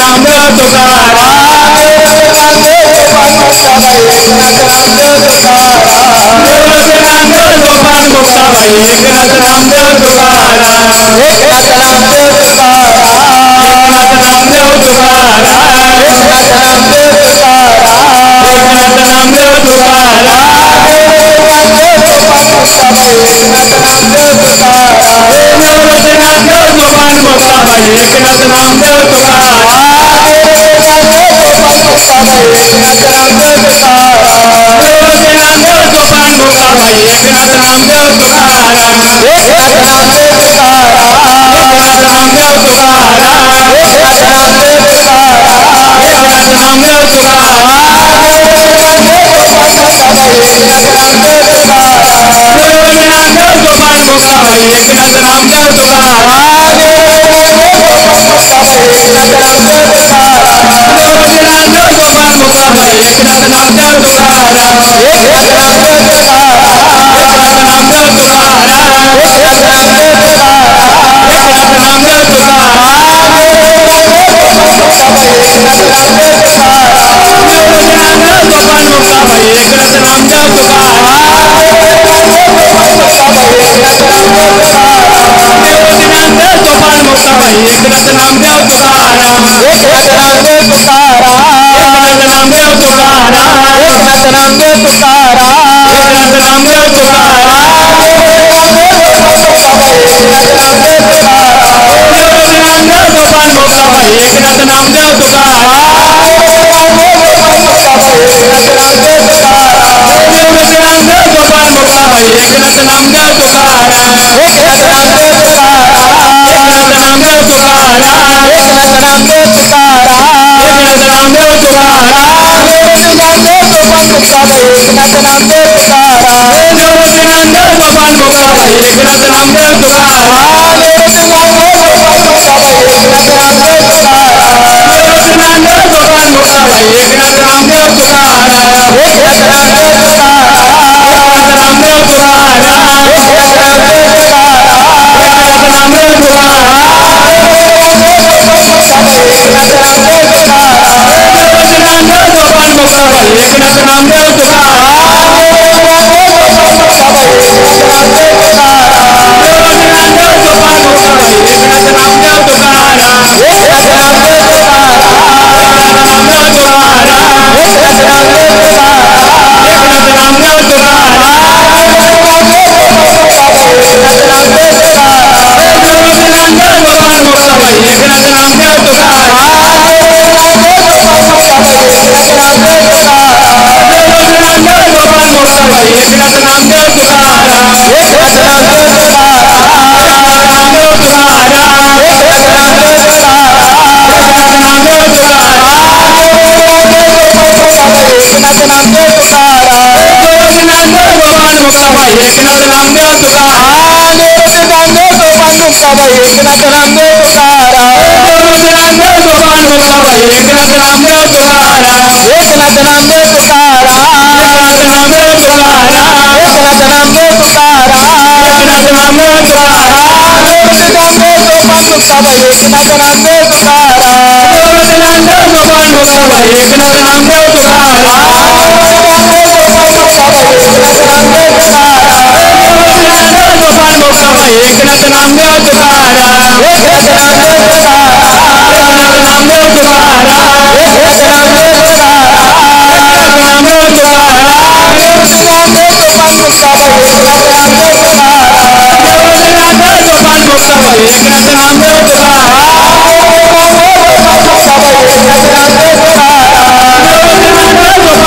नामदेव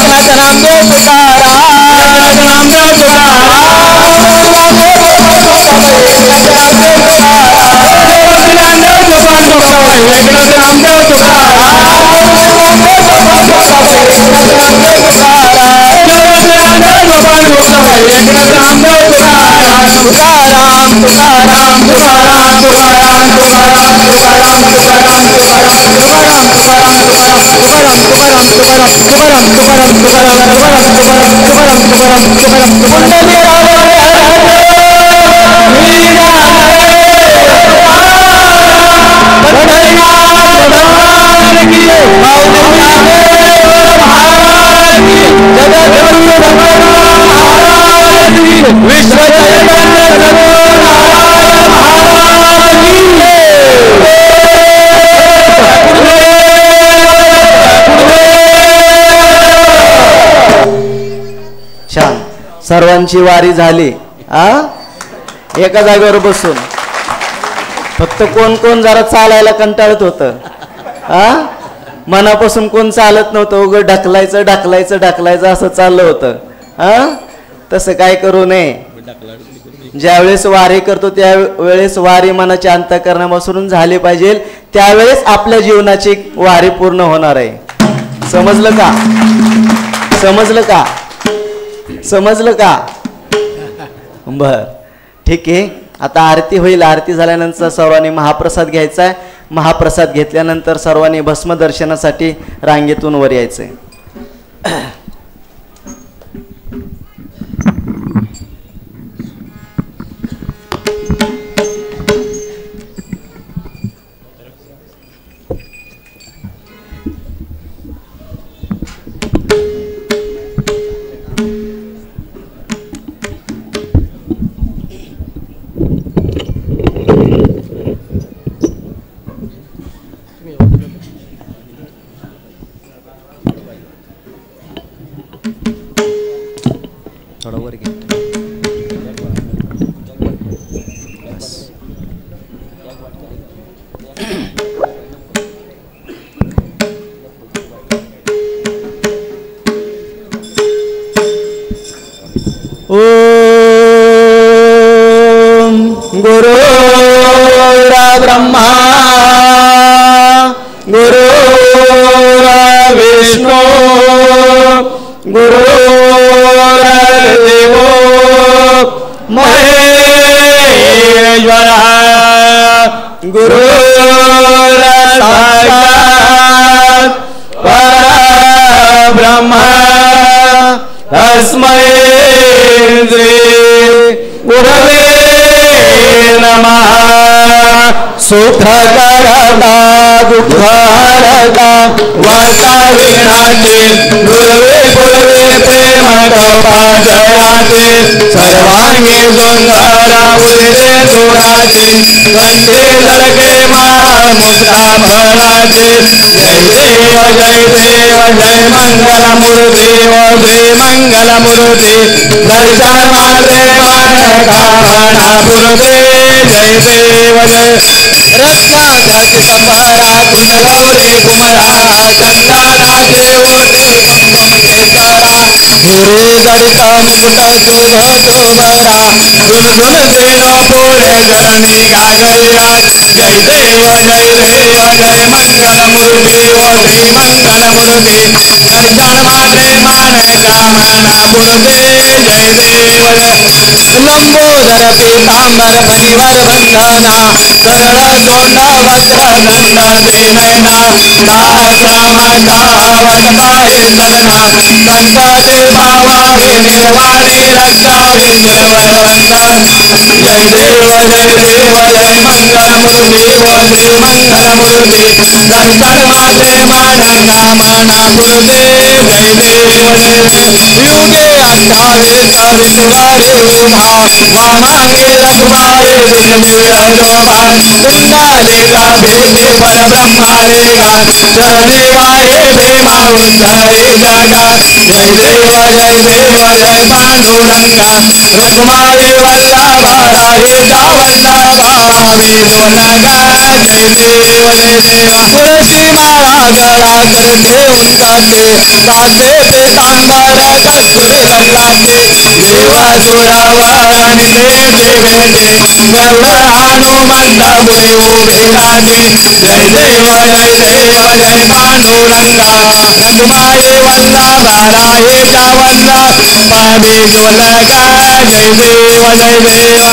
एकनाथ नामदेव तुकाराम छान. सर्वांची वारी झाली. एका जागेवर बसून फक्त कोण कोण जरा चालायला कंटाळत होतं. मनापासून कोण चालत नव्हतं. उघड ढकलायचं ढकलायचं ढकलायचं असं चाललं होतं. तसं काय करू नये. ज्यावेळेस वारी करतो त्यावेळेस वारी मनाच्या अंतःकरणापासून झाली पाहिजे. त्यावेळेस आपल्या जीवनाची वारी पूर्ण होणार आहे. समजलं का? समजलं का? समजलं का? बर ठीक आहे. आता आरती होईल. आरती झाल्यानंतर सर्वांनी महाप्रसाद घ्यायचा आहे. महाप्रसाद घेतल्यानंतर सर्वांनी भस्म दर्शनासाठी रांगेतून वर यायचंय. थोडा वर घे. ओम गुरु ब्रह्मा गुरु विष्णू गुरु देवो महेश्वरा गुरु साक्षात् परब्रह्म तस्मै श्री गुरवे नमः. सुखकरता दुःखहरता वार्ता विघ्नाचे गुरवे गुरवे प्रेम कृपाजयाचे सर्वांगी सुंदरा उदिते सुराचे कंठे लडके मुक्ता फळाचे. जय देव जय देव जय मंगलमूर्ती व श्री मंगलमूर्ती दर्शन मात्रे मन कामना पुरते. जय देव जय रत्नाची संभारा कुंडलवरे कुमरा चंदनाचे ओटे कुंकुमेश्वरा हिरे जडित मुकुट शोभतो बरा झुलझुल देव पोरे धरणी गाजरिया. जय देव जय देव जय मंगलमूर्ती व श्री मंगलमूर्ती दर्शन मात्रे मन कामना पुरते. जय देव लंबोदर पीतांबर मणिवर बंधना सरळ तोंड वक्र दंड नयना सहस्रामाचा वटपाहे सदना संकटे पावावे निर्वाणी रक्षावे निर्वरवंदन. जय देव जय देव जय मंगलमूर्ती व श्री मंगलमूर्ती दर्शन मात्रे मन कामना पुरते. जय देव युगे अष्टावेश विश्वारे उमा वामांगे रघुवारे कुंडाले का भेटे परब्रह्मारे चरणे वाहे माऊंदरी जागा जय देव जय पांडुरंगा रखुमाई वल्लभा राहिता वल्लभा वेदो लगा जय देव तुळशी माळा गळा करते उंचाते साचे ते तांबर कस्तुरी बल्लाते देवा जोरावानी भेटे भेटे गरुड हनुमंत पुढे उभे राहते जय देव जय पांडुरंगा रखुमाई वल्लभा राहिता वल्लभा वेदो लगा जय देव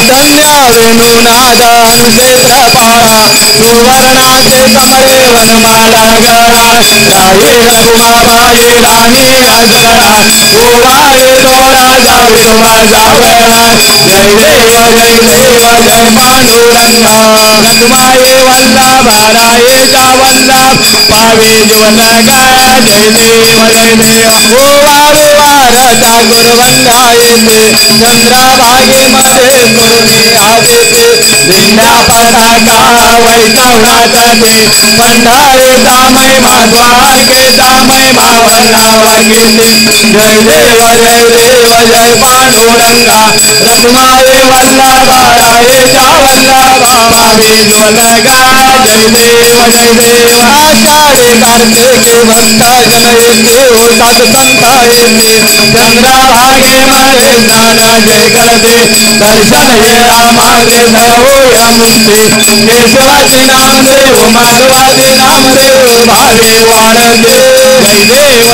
धन्य वेणुनाद अनुक्षेत्र पाळा सुवर्णाचे कमळे वनमाला गळा राये रघुमाबाई राणी राजगडा गोवाळे तो राजा विठोबा जावळा जय देव जय पांडुरंगा रखुमाई वल्लभा रायेचा वल्लभ पावे ज्वलगा जय देव गोवाळे वारता गुरवंगा येते चंद्रभागेमध्ये करुणे आदेते लिंडा पताका वैष्णवनाथ ते पंढरीचा महिमा द्वारकेचा महिमा वल्लभा घेते जय देव जय पांडुरंगा रखुमाई वल्लभा रायेचा वल्लभा पावे ज्वलगा जय देव आषाढी कार्तिके भक्त जन येते हो सत्संत येते चंद्रभागेमध्ये स्नान जय करते दर्शन हे रामाचे होया मुक्ती केशवाचे नाम देव माधवाचे नाम देव भावे वाढते जय देव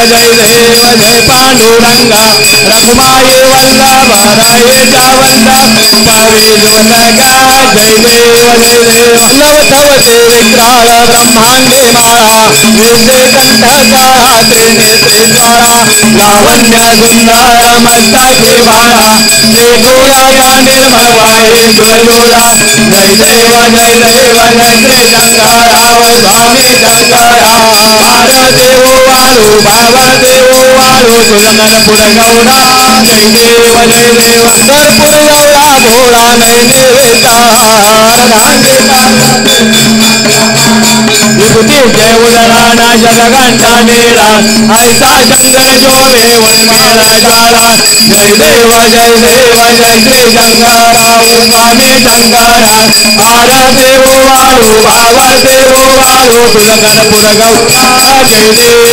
जय पांडुरंगा रखुमाई वल्लभा रायेचा वल्लभ पावे ज्वलगा जय देव नवथवते विक्राळ ब्रह्मांडे माळा वेदे कंठकाळा त्रिनेत्रे ज्वाळा लावण्य सुंदर मस्तके बाळा ते गोळ्याचा निर्मळ वाहे ज्वलोला जय देव जय श्री शंकराव स्वामी शंकरा बाळ देव वाळू भाव देव वाळू तुलंगन पुरगौडा जय देव कर्पूर गौडा भोळा नैने विभूति जय उदराना जगघंटा नेरा ऐसा शंकर जो मेरा जाला जय देव जय श्री शंकरा स्वामी शंकरा आर देव वाळू भाव देव वाळू तुलगन पुरगौडा जय देव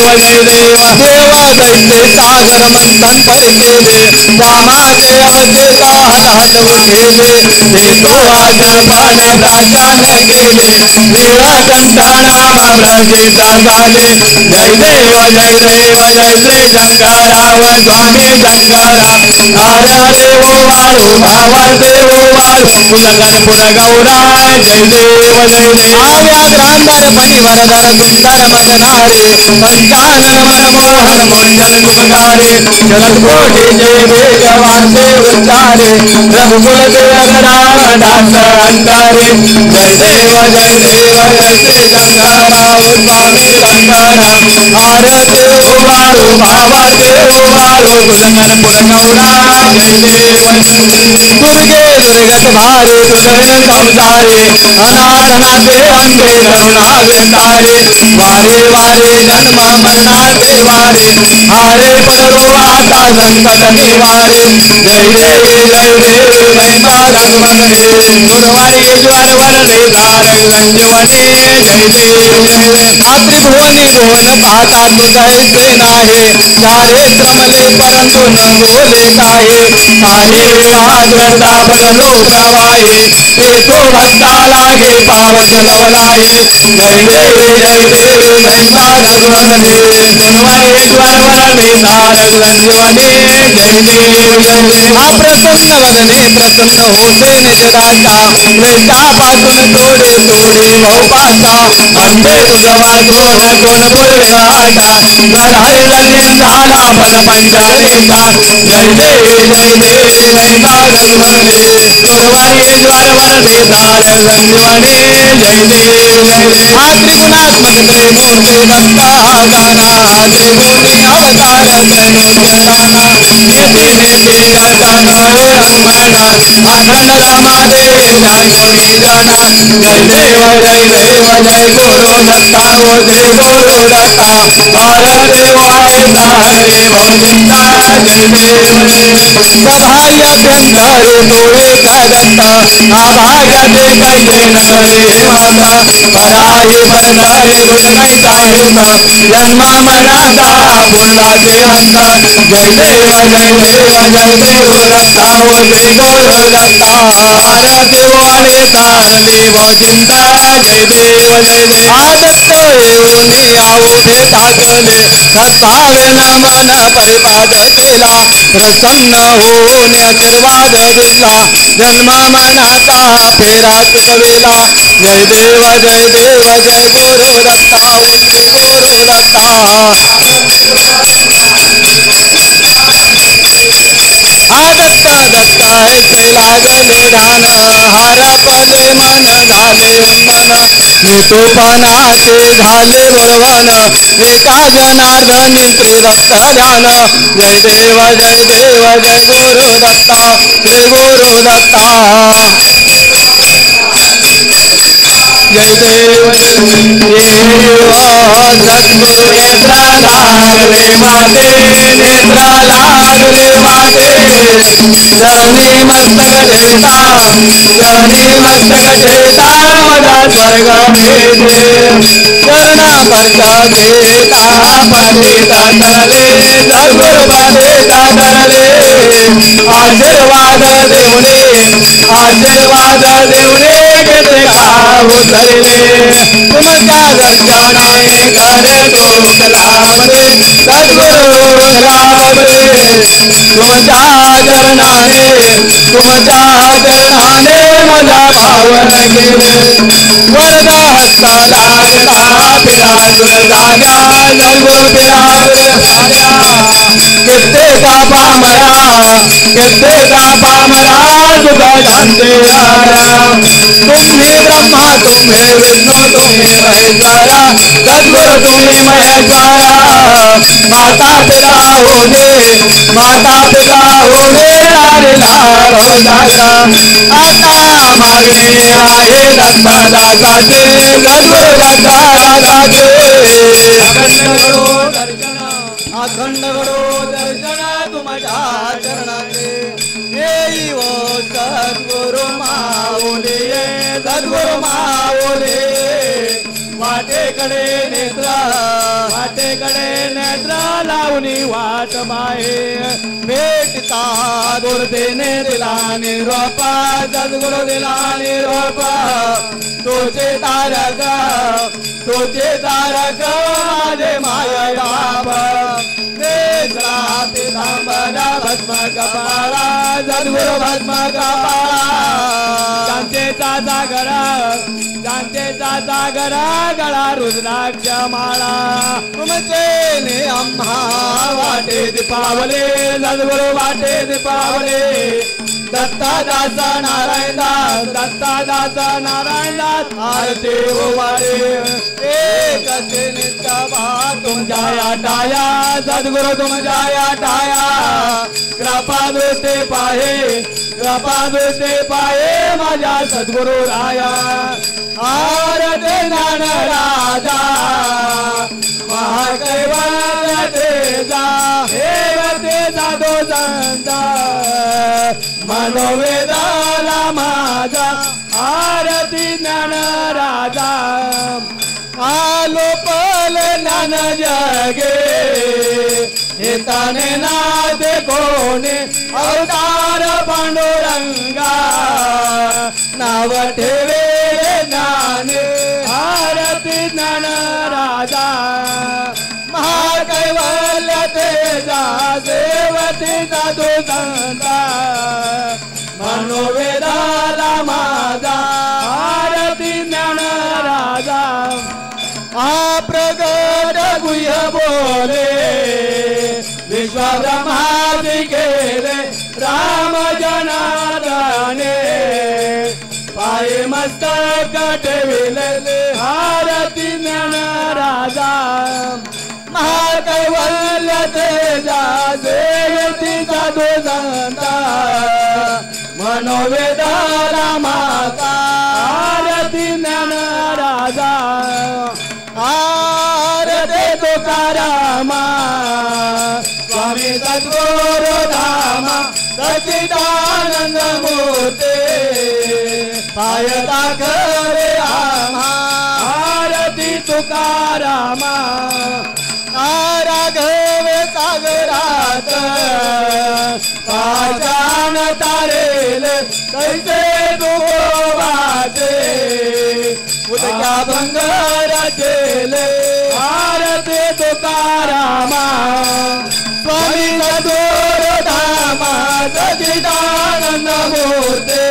देवा दैत्य सागर मंथन परिकेले रामाचे अवधेता हलहल उठेले ते तो आजपान प्राशान केले नीळकंठ नाम प्रसिद्ध झाले जय देव जय श्री शंकराव स्वामी शंकरा आर देव वाळू भाव देव वाळू तुलगन पुरगौडा जय देव आव्याघ्रांबर फणिवरधर सुंदर मदनारे पंचानन मनमोहन मोंजन सुखकारे शरद कोटी जय वेगवान से उच्चारे रघुकुल देवराम दास अंकारे जय देव जय श्री शंकराव स्वामी शंकरा आर देव वाळू भाव देव वाळू तुलगन पुरगौडा जय देव दुर्गे दुर्गत भारे तुझविन संसारे अनाथनाथे अंधे करुणावेतारे वारे वारे जन्म मरणाचे वारे हारे पडलो आता संकट निवारे जय देव महिमा रघुवने गुरुवारी ज्वर वरदे तारक संजीवने जय देव मातृभुवनी भुवन पाहता तुझे नाही सारे श्रमले परंतु न बोले काहे आहे आग्रता बदलो प्रवाहे ते तो भक्ता लागे पावत लवलाहे जय देव महिमा रघुवने गुरुवारी ज्वर वरदे तारक संजीवने जय देव अप्रसन्न वदने प्रसन्न होते निजदाता वेटापासून थोडे थोडे भौपाता अंधे तुझवा कोण बोलवे आता गढाई लल्लीन झाला पण पंचारेचा जय देव महिमा रघुवने गुरुवारी ज्वर वरदे तारक संजीवने जय देव हा त्रिगुणात्मक त्रिमूर्ती भक्ता त्रिभुवनी अवतार त्रैलोक्यदाना नेति नेति दर्शन हे हनुमाना अखंड रामादेव जय गोरी जाना जय देव जय देव जय गुरु दत्ता वो जय गुरु दत्ता भारत वायता हरे भोजिता जय देव सभाय अभ्यंतर तोरे का दत्ता आभाग्य दे कहे न करे माता पराई परदारे गुण नहीं ताहिता जन्मा मनाता बोला दे हंता जय देव जय देव जय देव दत्ता वो जय गुरु दत्ता भारत वाले तारली वो चिंता जय देव जय देव आदत्त येऊनी आवडे टाकले सत्तावे न मन परिपाद केला प्रसन्न होऊन आशीर्वाद दिला जन्मा मनाता फेरा चुकविला जय देव जय देव जय गुरु दत्ता श्री गुरु दत्ता आदत्त दत्ता ऐसे लागले ध्यान हारा पदे मन झाले उन्मन नितोपनाचे झाले बळवण एका जनार्दनी त्रिदत्त ध्यान जय देव जय देव जय गुरु दत्ता श्री गुरु दत्ता जय देव सद्गुरु नेत्र लागले माते नेत्र लागले माते जनी मस्तक ठेता जनी मस्तक ठेता मला स्वर्ग भेटे चरणा परचा देता पतिता तरले सद्गुरु पतिता तरले आशीर्वाद देवने घेतले का उतरले तुमच्या दर्शने करे गोकुलामध्ये सद्गुरु लाभले तुमच्या चरणाने मला पावन केले वरद हस्ता लागता पिराजून जाग्या सद्गुरु पिराजून कित्येका पामरा तुझा शांती तुम्ही ब्रह्मा तुम्ही विष्णू तुम्ही महेश्वरा सद्गुरु तुम्ही महेश्वरा माता पिता होणे लाडला रोजाचा आता मागणे आहे दत्तदासाचे सद्गुरु दत्तदासाचे अखंड गुरु दर्शन तुमच्या चरणाचे येई वो सद्गुरु माऊली वाटेकडे नेत्र लावणी वाट माये भेटता दुर्देने दिला निरोपा सद्गुरु दिला निरोपा तोचे तारक माझे माया बाबा नेत्रा पितांबरा भस्म कपाळा सद्गुरु भस्म कपाळा शांतेचा सागर गळा रुद्राक्ष माळा तुमचे ने आम्हा वाटे दीपावले सद्गुरु वाटे दीपावले दत्तादास नारायणदास आरती वारे एक निष्ठा तुमच्या टाया सद्गुरु तुमच्या टाया कृपा दृष्टी पाहे माझ्या सद्गुरु राया आरती ज्ञान राजा महाकैवल्य तेजा हेवतेजा दो संता मनोवेदाला माझा आरती ज्ञान राजा आलोपल ज्ञान जगे हेताने नादे कोणे अवतार पांडुरंगा नाव ठेवे ज्ञाने आरती ज्ञान राजा महाकैवल्य तेजा देवते साधू संता मनोवेदाला माझा आरती ज्ञान राजा प्रगट गुह्य बोले विश्वब्रह्मादि केले राम जनार्दने पाये मस्तक ठेविले आरती ज्ञान राजा माता आरती ज्ञान राजा आरती तुकारामा स्वामी सद्गुरु धामा सच्चिदानंद मूर्ती पायता करे आम्हा आरती तुकारामा राघव सागरात पाषाण तारेल कैसे दुवाचे उदका भंगार केले आरती तुकारामा स्वामी सद्गुरु धामा सच्चिदानंद मूर्ती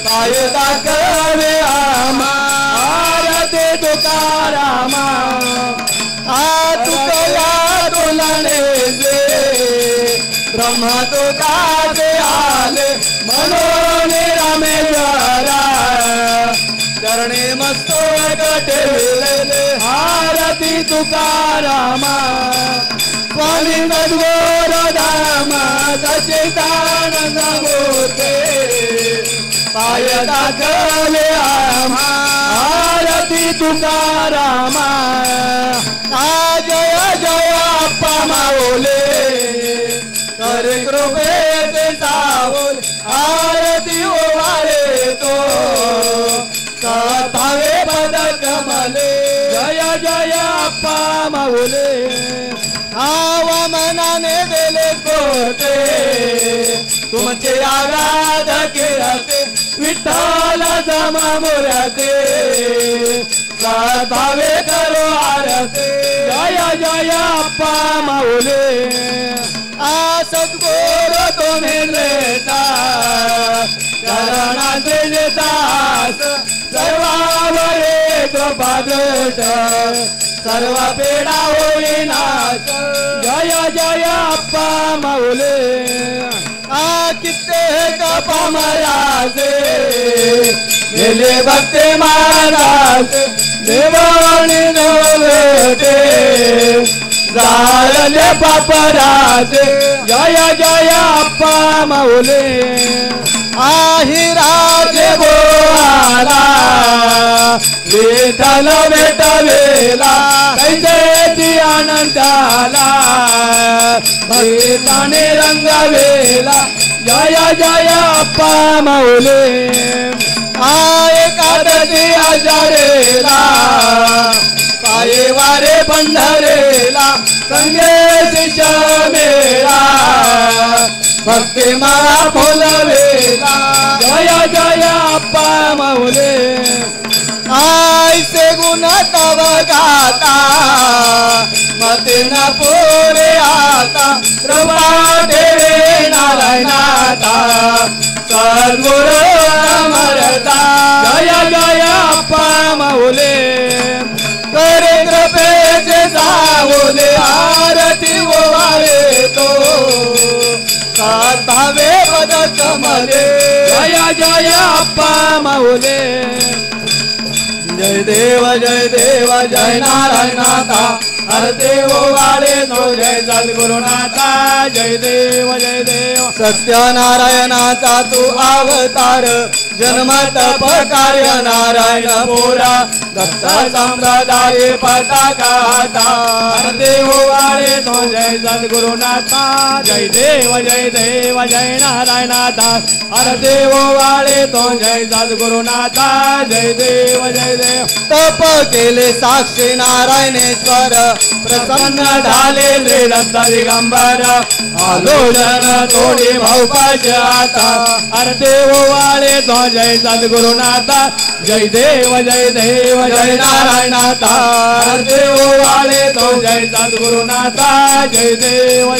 पायता करे आम्हा आरती तुकारामा तुकया तुलने से ब्रह्मा तुकाचे आले मनोन रामेश्वरा चरणे मस्तक ठेवले आरती तुकारामा स्वामी सद्गुरु धामा सच्चिदानंद मूर्ती पायता करे आम्हा आरती तुकारामा जय जय अप्पा माऊले कर कृपेचे सावले आरती ओवाळे तो कथावे पदक मले जय जय अप्पा माऊले आवा मनाने दिले कोटे तुमचे आराध केळते विठ्ठल जमा मोरते भावे करो आरती जय जय अप्पा माऊले सद्गुरु तुम्ही लेता चरणाचे दास सर्वावरे कृपादृष्ट सर्व पेडा होईनाश जय जय अप्पा माऊले कित्येक पामराजे गेले भक्ते महाराज देवाणी नवलेटे जाळले पापराजे जय जय अप्पा माऊले आही राजे बोला विठ्ठल भेटवेला कैसे आनंदाला भक्ताने रंगवेला जय जय अप्पा माऊले एकादशी आजारेला पाये वारे पंढरेला संगेश मेळा भक्ती मला फुलवेला जय जय अप्पा माऊले ऐसे गुण तव गाता मते न पोरे आता कृपा देवे नारायणाता सद्गुरु अमरता जय जय अप्पा माऊले करे कृपेचे सावले आरती ओवाळे तो भावे पदक मले जय जय अप्पा माऊले जय देव जय नारायणाता हर देव वाले तो जय सद्गुरुनाथा जय देव सत्यनारायणाचा तू अवतार जन्मत कार्य नारायण पुरा दत्त संप्रदाय पताका हर देव वाले तो जय सद्गुरुनाथा जय देव जय नारायणाथा हर देव वाले तो जय सद्गुरुनाथा जय देव तप केले साक्षी नारायणेश्वर प्रसन्न झाले दत्त दिगंबर आलोचन तोडी भाऊपाचे आता हर देव वाले तो जय सद्गुरुनाथा जय देव जय नारायणाथा हर देव वाले तो जय सद्गुरुनाथा जय देव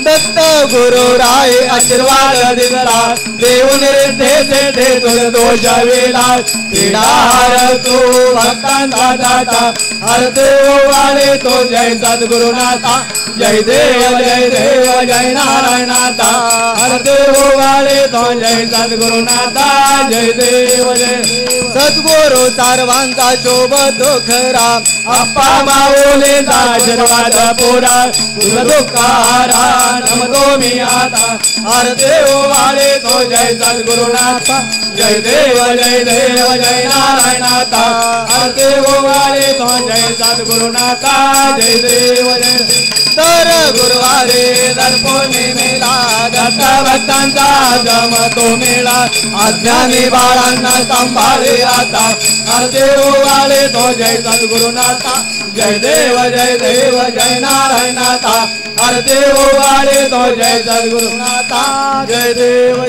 दत्त गुरु राय आशीर्वाद दिला देव निर्देश दे तुझ दोष वेला पीडाहार तू भक्तांचा दाता हर देव वाले तो जय सद्गुरुनाथा जय देव जय नारायणाथा हर देव वाले तो जय सद्गुरुनाथा जय देव सद्गुरु सर्वांचा शोभतो खरा अप्पा माऊलीचा आशीर्वाद पुरा तुझ दुःखारा नमतो मी आता आरते ओवाळे तो जय सद्गुरुनाथ जय देव जय नारायणाता आरते ओवाळे तो जय सद्गुरुनाथा जय देव जय तर गुरुवारे दर पौर्णिमेला दत्त भक्तांचा जमतो मेळा अज्ञानी बाळांना सांभाळे आता आरते ओवाळे तो जय सद्गुरुनाथा जय देव जय नारायणाता आरते ओवाळे तो जय सद्गुरुनाथा जय देव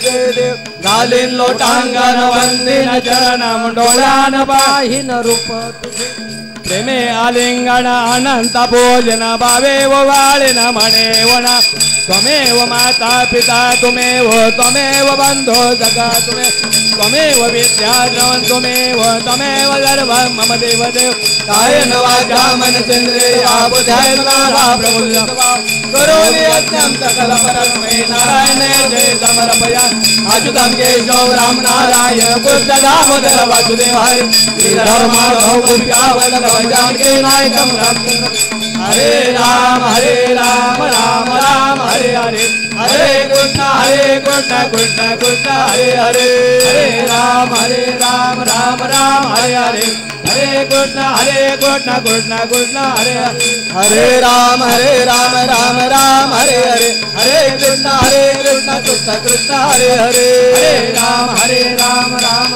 घालीन लोटांगण वंदिन चरण डोळ्यान पाहिन रूप तुझे प्रेमे आलिंगण अनंत भोजन भावे वाळे न म्हणे वना त्वमेव माता पिता तुमेव बंधो सखा त्वमेव विद्याद्रवण तुमेव सर्व मम देव कायेन वाचा मनसेन्द्रिया बुद्ध्यात्मना प्रफुल्ल करोमि यज्ञं सकलपरस्मै नारायणे जय समर्पया अच्युतं केशव राम नारायण बुद्ध दामोदर वासुदेवाय श्रीधर माधव गोपिका जानकी नायकम हरे राम राम राम हरे हरे हरे कृष्ण कृष्ण कृष्ण हरे हरे हरे राम राम राम हरे हरे हरे कृष्ण कृष्ण कृष्ण हरे हरे राम राम राम हरे हरे हरे कृष्ण कृष्ण कृष्ण हरे हरे हरे राम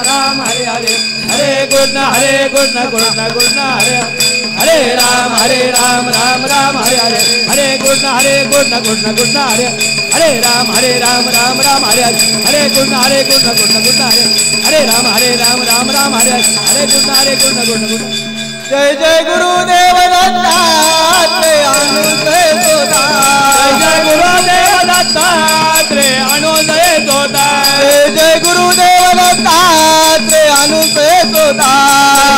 राम हरे हरे हरे कृष्ण कृष्ण कृष्ण हरे हरे राम राम हरे हरे हरे कृष्ण कृष्ण कृष्ण हरे हरे राम राम हरे हरे कृष्ण कृष्ण कृष्ण हरे हरे राम राम हरे हरे कृष्ण कृष्ण जय जय गुरुदेव दत्तात्रेय अनुदय सोदा जय गुरुदेव दत्तात्रेय अनुदय सोदा जय गुरुदेव दत्तात्रेय अनुदय सोदा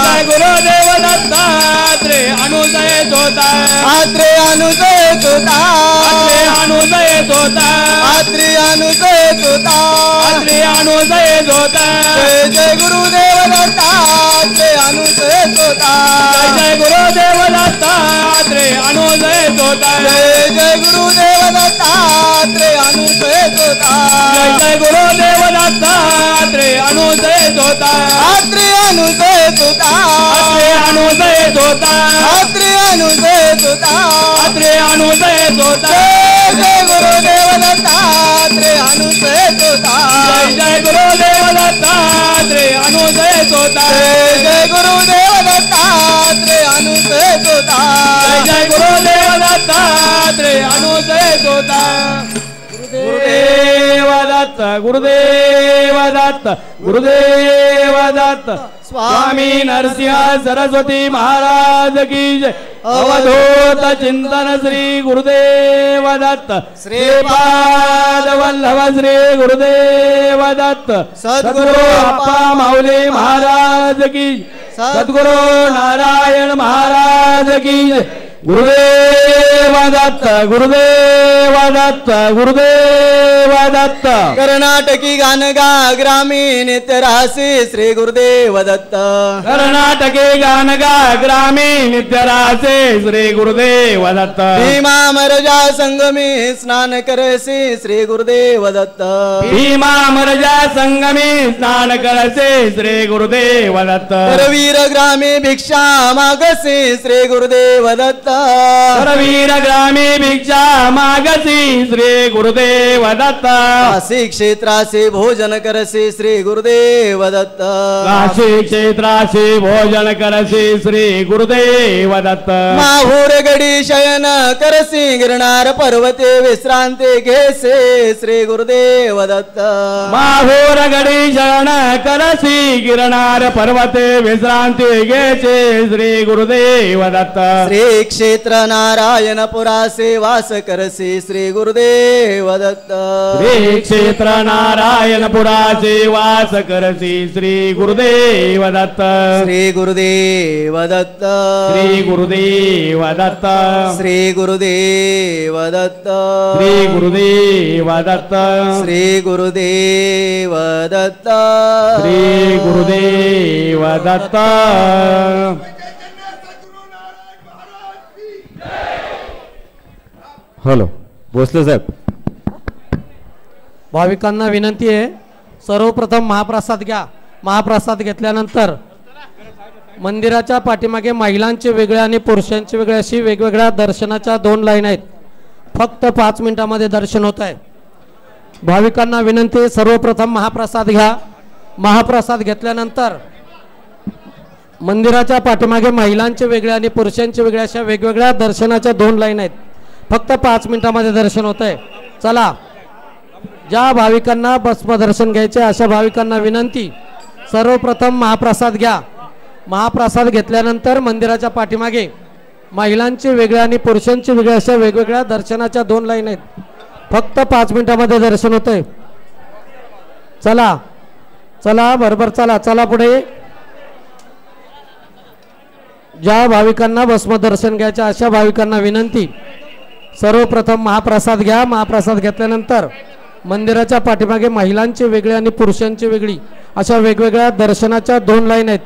जय गुरुदेव दत्तात्रेय अनुदय सोदा आत्रेय अनुदय सोदा आत्रेय अनुदय सोदा आत्रेय अनुदय सोदा आत्रेय अनुदय सोदा जय गुरुदेव दत्तात्रेय अनुदय सोदा जय गुरुदेव दत्तात्रेय अनुदय सोदा जय गुरुदेव दत्तात्रेय अनुदय सोदा जय गुरुदेव दत्तात्रेय अनुदय सोदा आत्रेय अनुदय सोदा आत्रेय अनुदय सोदा आत्रेय अनुदय सोदा आत्रेय अनुदय सोदा जय गुरुदेव दत्तात्रेय अनुदय सोदा जय गुरुदेव दत्तात्रेय अनुदय सोदा जय गुरुदेव दत्तात्रेय अनुदय सोदा जय गुरुदेव दत्तात्रेय अनुदय सोदा गुरुदेव दत्त स्वामी नरसिंह सरस्वती महाराज की जय अवधूत चिंतन श्री गुरुदेव दत्त श्रीपाद वल्लभ श्री गुरुदेव दत्त सद्गुरु अप्पा माऊली महाराज की सद्गुरु नारायण महाराज की जय गुरुदेव दत्त कर्नाटकी गानगा ग्रामीण नित्य रासी श्री गुरुदेव दत्त कर्नाटकी गानगा ग्रामीण नित्य रासी श्री गुरुदेव दत्त भीमा मरजा संगमी स्नान करसी श्री गुरुदेव दत्त भीमा मरजा संगमी स्नान करसी श्री गुरुदेव दत्त रवीर ग्रामी भिक्षा मागसी श्री गुरुदेव दत्त वीर ग्रामी भिक्षा मागसी श्री गुरुदेव दत्त काशी क्षेत्रासी भोजन करसी श्री गुरुदेव दत्त काशी क्षेत्रासी भोजन करसी श्री गुरुदेव दत्त माहूर गडी शयन करसी गिरनार पर्वते विश्रांती घेसे श्री गुरुदेव दत्त माहूर गडी शयन करसी गिरनार पर्वते विश्रांती घेसे श्री गुरुदेव दत्त श्री क्षेत्र नारायण पुरासे वास करसी श्री गुरुदेव दत्त श्री क्षेत्र नारायण पुरासे वास करसी श्री गुरुदेव दत्त श्री गुरुदेव दत्त श्री गुरुदेव दत्त श्री गुरुदेव दत्त श्री गुरुदेव दत्त श्री गुरुदेव दत्त श्री गुरुदेव दत्त हॅलो भोसले साहेब. भाविकांना विनंती आहे, सर्वप्रथम महाप्रसाद घ्या. महाप्रसाद घेतल्यानंतर मंदिराच्या पाठीमागे महिलांचे वेगळे आणि पुरुषांचे वेगळे अशी वेगवेगळ्या दर्शनाच्या 2 लाईन आहेत. फक्त 5 मिनिटांमध्ये दर्शन होत आहे. भाविकांना विनंती आहे, सर्वप्रथम महाप्रसाद घ्या. महाप्रसाद घेतल्यानंतर मंदिराच्या पाठीमागे महिलांचे वेगळे आणि पुरुषांचे वेगळे अशा वेगवेगळ्या दर्शनाच्या 2 लाईन आहेत. फक्त 5 मिनिटांमध्ये दर्शन होत आहे. चला, ज्या भाविकांना भस्म दर्शन घ्यायचे अशा भाविकांना विनंती, सर्वप्रथम महाप्रसाद घ्या. महाप्रसाद घेतल्यानंतर मंदिराच्या पाठीमागे महिलांचे वेगळे आणि पुरुषांचे वेगळे अशा वेगवेगळ्या दर्शनाच्या 2 लाईन आहेत. फक्त 5 मिनिटांमध्ये दर्शन होत आहे. चला चला बरोबर, चला चला पुढे. ज्या भाविकांना भस्म दर्शन घ्यायचे अशा भाविकांना विनंती, सर्वप्रथम महाप्रसाद घ्या. महाप्रसाद घेतल्यानंतर मंदिराच्या पाठीमागे महिलांचे वेगळे आणि पुरुषांचे वेगळी अशा वेगवेगळ्या दर्शनाच्या 2 लाईन आहेत.